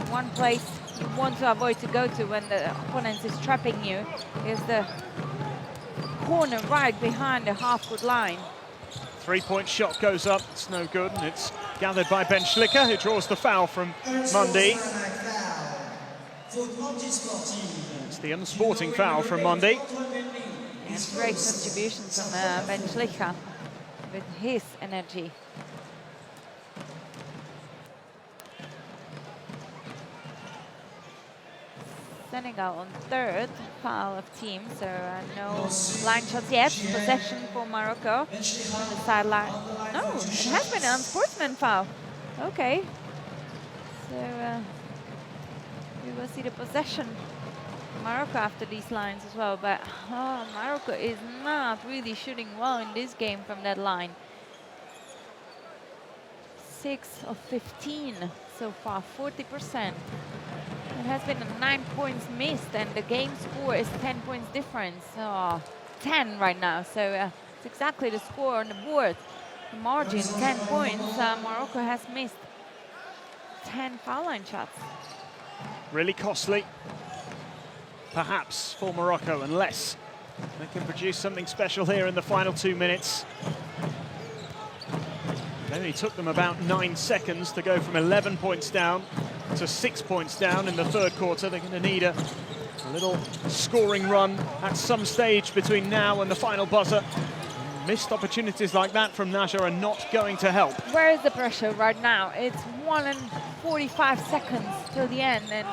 One place you want to avoid to go to when the opponent is trapping you is the corner right behind the half-court line. Three-point shot goes up, it's no good, and it's gathered by Ben Schlicker, who draws the foul from Mundy. It's the unsporting foul from Mundy. And great contribution from Ben Schlicker with his energy. Senegal on third foul of team, so no line shots yet. Possession for Morocco on the sideline. No, it has been an unsportsman foul. Okay, so we will see the possession Morocco after these lines as well, but Morocco is not really shooting well in this game from that line. 6 of 15 so far, 40%. It has been 9 points missed, and the game score is 10 points difference. 10 right now, so it's exactly the score on the board. The margin, 10 points. Morocco has missed 10 foul line shots. Really costly, perhaps, for Morocco, unless they can produce something special here in the final 2 minutes. It only took them about 9 seconds to go from 11 points down to 6 points down in the third quarter. They're going to need a little scoring run at some stage between now and the final buzzer. Missed opportunities like that from Naja are not going to help. Where is the pressure right now? It's 1 and 45 seconds till the end, and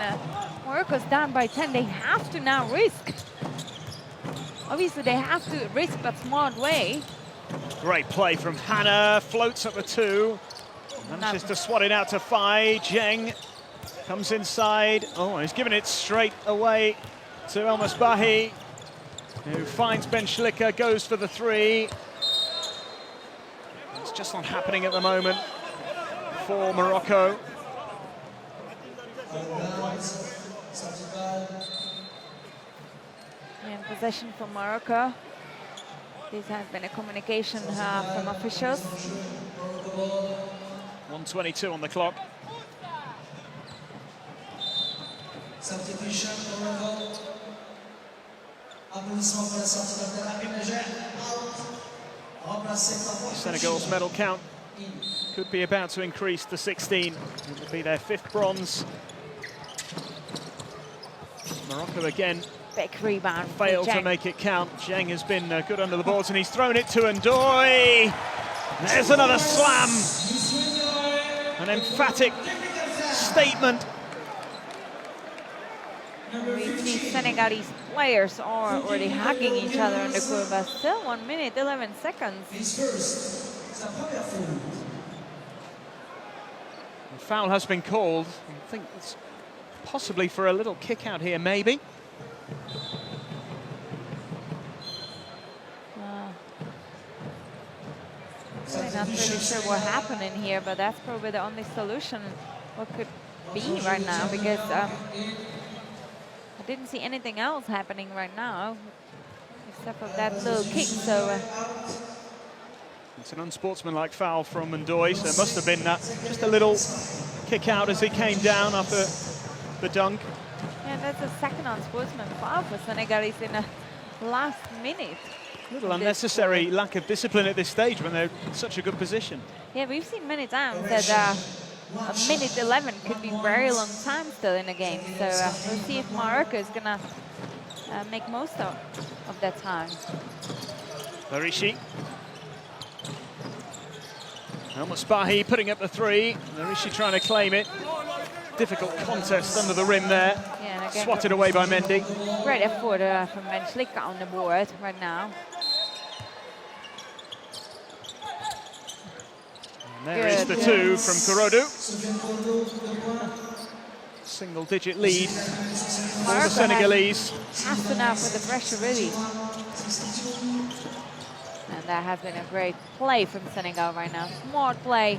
Morocco's down by 10. They have to now risk. Obviously, they have to risk, but smart way. Great play from Hannah, floats up the 2. Manages to swat it out to Fai. Zheng comes inside. Oh, he's given it straight away to El Masbahi, who finds Ben Schlicker, goes for the 3. It's just not happening at the moment for Morocco. And possession for Morocco. This has been a communication from officials. 1:22 on the clock. Substitution Morocco. Applaudissements pour la sortie d'Abdelrahim Najer. Remplacé par Senegal's medal count could be about to increase to 16. It will be their 5th bronze. Morocco again Big rebound. failed to make it count. Zheng has been good under the boards, and he's thrown it to Ndoye. There's another slam. An emphatic statement. We see Senegalese players are already hugging each other on the court, but still 1 minute, 11 seconds. The foul has been called. I think it's possibly for a little kick out here, maybe. I'm not really sure what happened in here, but that's probably the only solution what could be right now, because I didn't see anything else happening right now, except for that little kick. So it's an unsportsmanlike foul from Ndoye, so it must have been just a little kick out as he came down after the dunk. yeah, that's a second unsportsman foul for Senegalese in the last minute. A little unnecessary lack of discipline at this stage when they're in such a good position. Yeah, we've seen many times that a minute 11 could be very long time still in a game. So we'll see if Morocco is gonna make most of that time. Larishi. El Musbahi putting up the three. Larishi trying to claim it. Difficult contest under the rim there. Yeah, and again, Swatted away by Mendy. great effort from Menschlik on the board right now. And there is the two from Kurodu. Single-digit lead for the Senegalese. Has to now put the pressure really. And that has been a great play from Senegal right now. Smart play.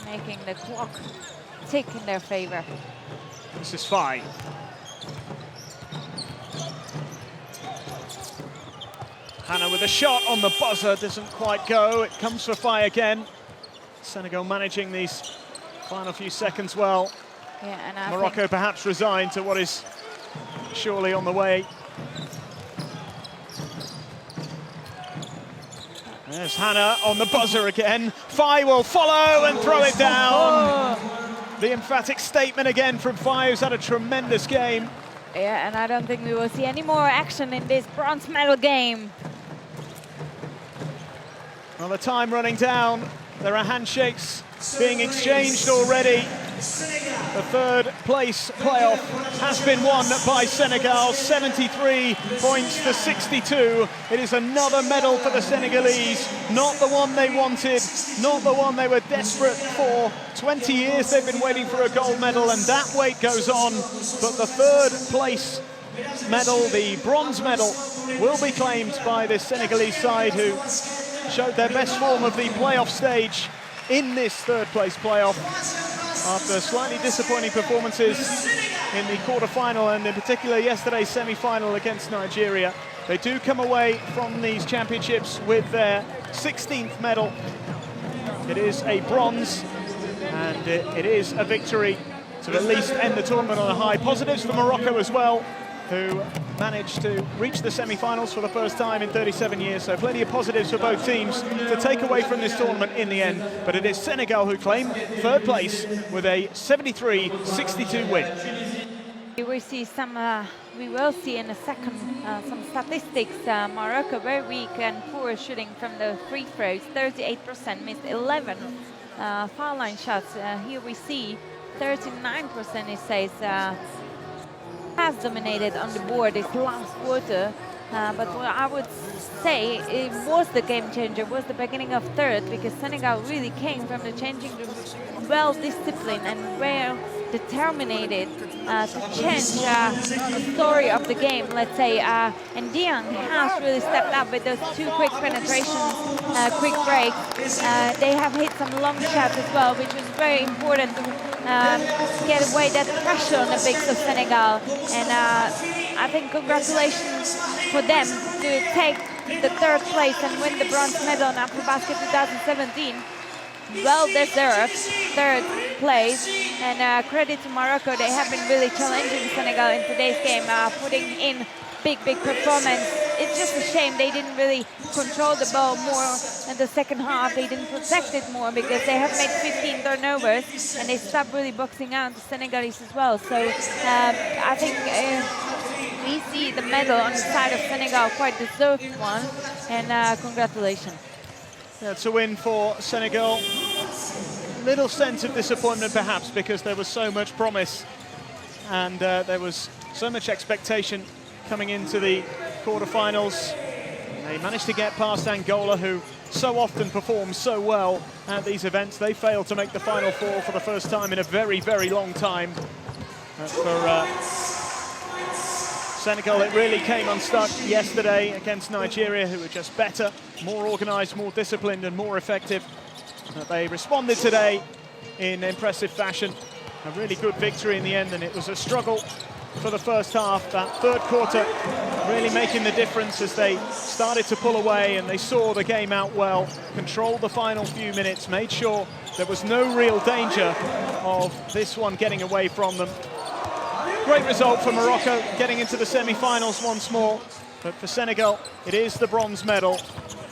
Making the clock tick in their favor. This is Fai. Hannah with a shot on the buzzer, doesn't quite go. It comes for Fai again. Senegal managing these final few seconds well. Yeah, and I Morocco think perhaps resigned to what is surely on the way. There's Hannah on the buzzer again. Fai will follow and throw it down. The emphatic statement again from Fai, who's had a tremendous game. yeah, and I don't think we will see any more action in this bronze medal game. Well, the time running down. There are handshakes being exchanged already. The third place playoff has been won by Senegal, 73 points to 62. It is another medal for the Senegalese, not the one they wanted, not the one they were desperate for. 20 years they've been waiting for a gold medal, and that wait goes on. But the third place medal, the bronze medal, will be claimed by this Senegalese side, who showed their best form of the playoff stage in this third place playoff after slightly disappointing performances in the quarter-final and in particular yesterday's semi-final against Nigeria. They do come away from these championships with their 16th medal. It is a bronze, and it is a victory to at least end the tournament on a high. Positives for Morocco as well, who managed to reach the semi-finals for the first time in 37 years. So plenty of positives for both teams to take away from this tournament in the end. But it is Senegal who claim third place with a 73-62 win. We will see in a second some statistics. Morocco very weak and poor shooting from the free throws. 38%, missed 11 foul line shots. Here we see 39%, it says, has dominated on the board this last quarter, but what I would say it was the game changer, was the beginning of third, because Senegal really came from the changing room well disciplined and well determined to change the story of the game, let's say, and Dieng has really stepped up with those two quick penetrations, quick breaks. They have hit some long shots as well, which was very important to get away that pressure on the bigs of Senegal. And I think congratulations for them to take the third place and win the bronze medal in AfroBasket 2017. Well deserved third place, and credit to Morocco. They have been really challenging Senegal in today's game, putting in big performance. It's just a shame they didn't really control the ball more in the second half. They didn't protect it more because they have made 15 turnovers and they stopped really boxing out the Senegalese as well. So I think we see the medal on the side of Senegal, quite deserved one, and congratulations. Yeah, it's a win for Senegal. Little sense of disappointment perhaps, because there was so much promise and there was so much expectation coming into the quarterfinals. They managed to get past Angola, who so often performs so well at these events. They failed to make the Final Four for the first time in a very long time. For Senegal, it really came unstuck yesterday against Nigeria, who were just better, more organised, more disciplined and more effective. They responded today in impressive fashion. a really good victory in the end, and it was a struggle for the first half. That third quarter really making the difference as they started to pull away and they saw the game out well, controlled the final few minutes, made sure there was no real danger of this one getting away from them. Great result for Morocco, getting into the semi-finals once more. But for Senegal, it is the bronze medal.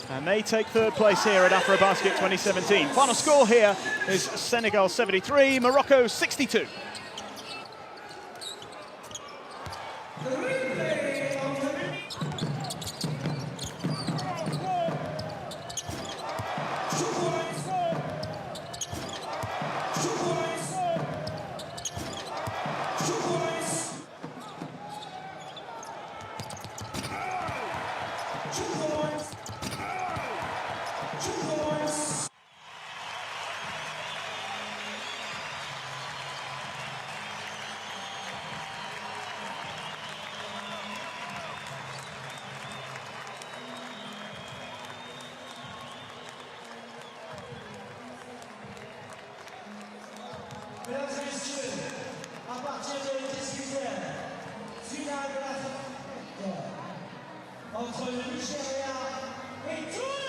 And they take third place here at AfroBasket 2017. Final score here is Senegal 73, Morocco 62. Mesdames et messieurs, à partir de 18h, finale de la entre le Nigeria et Tunis.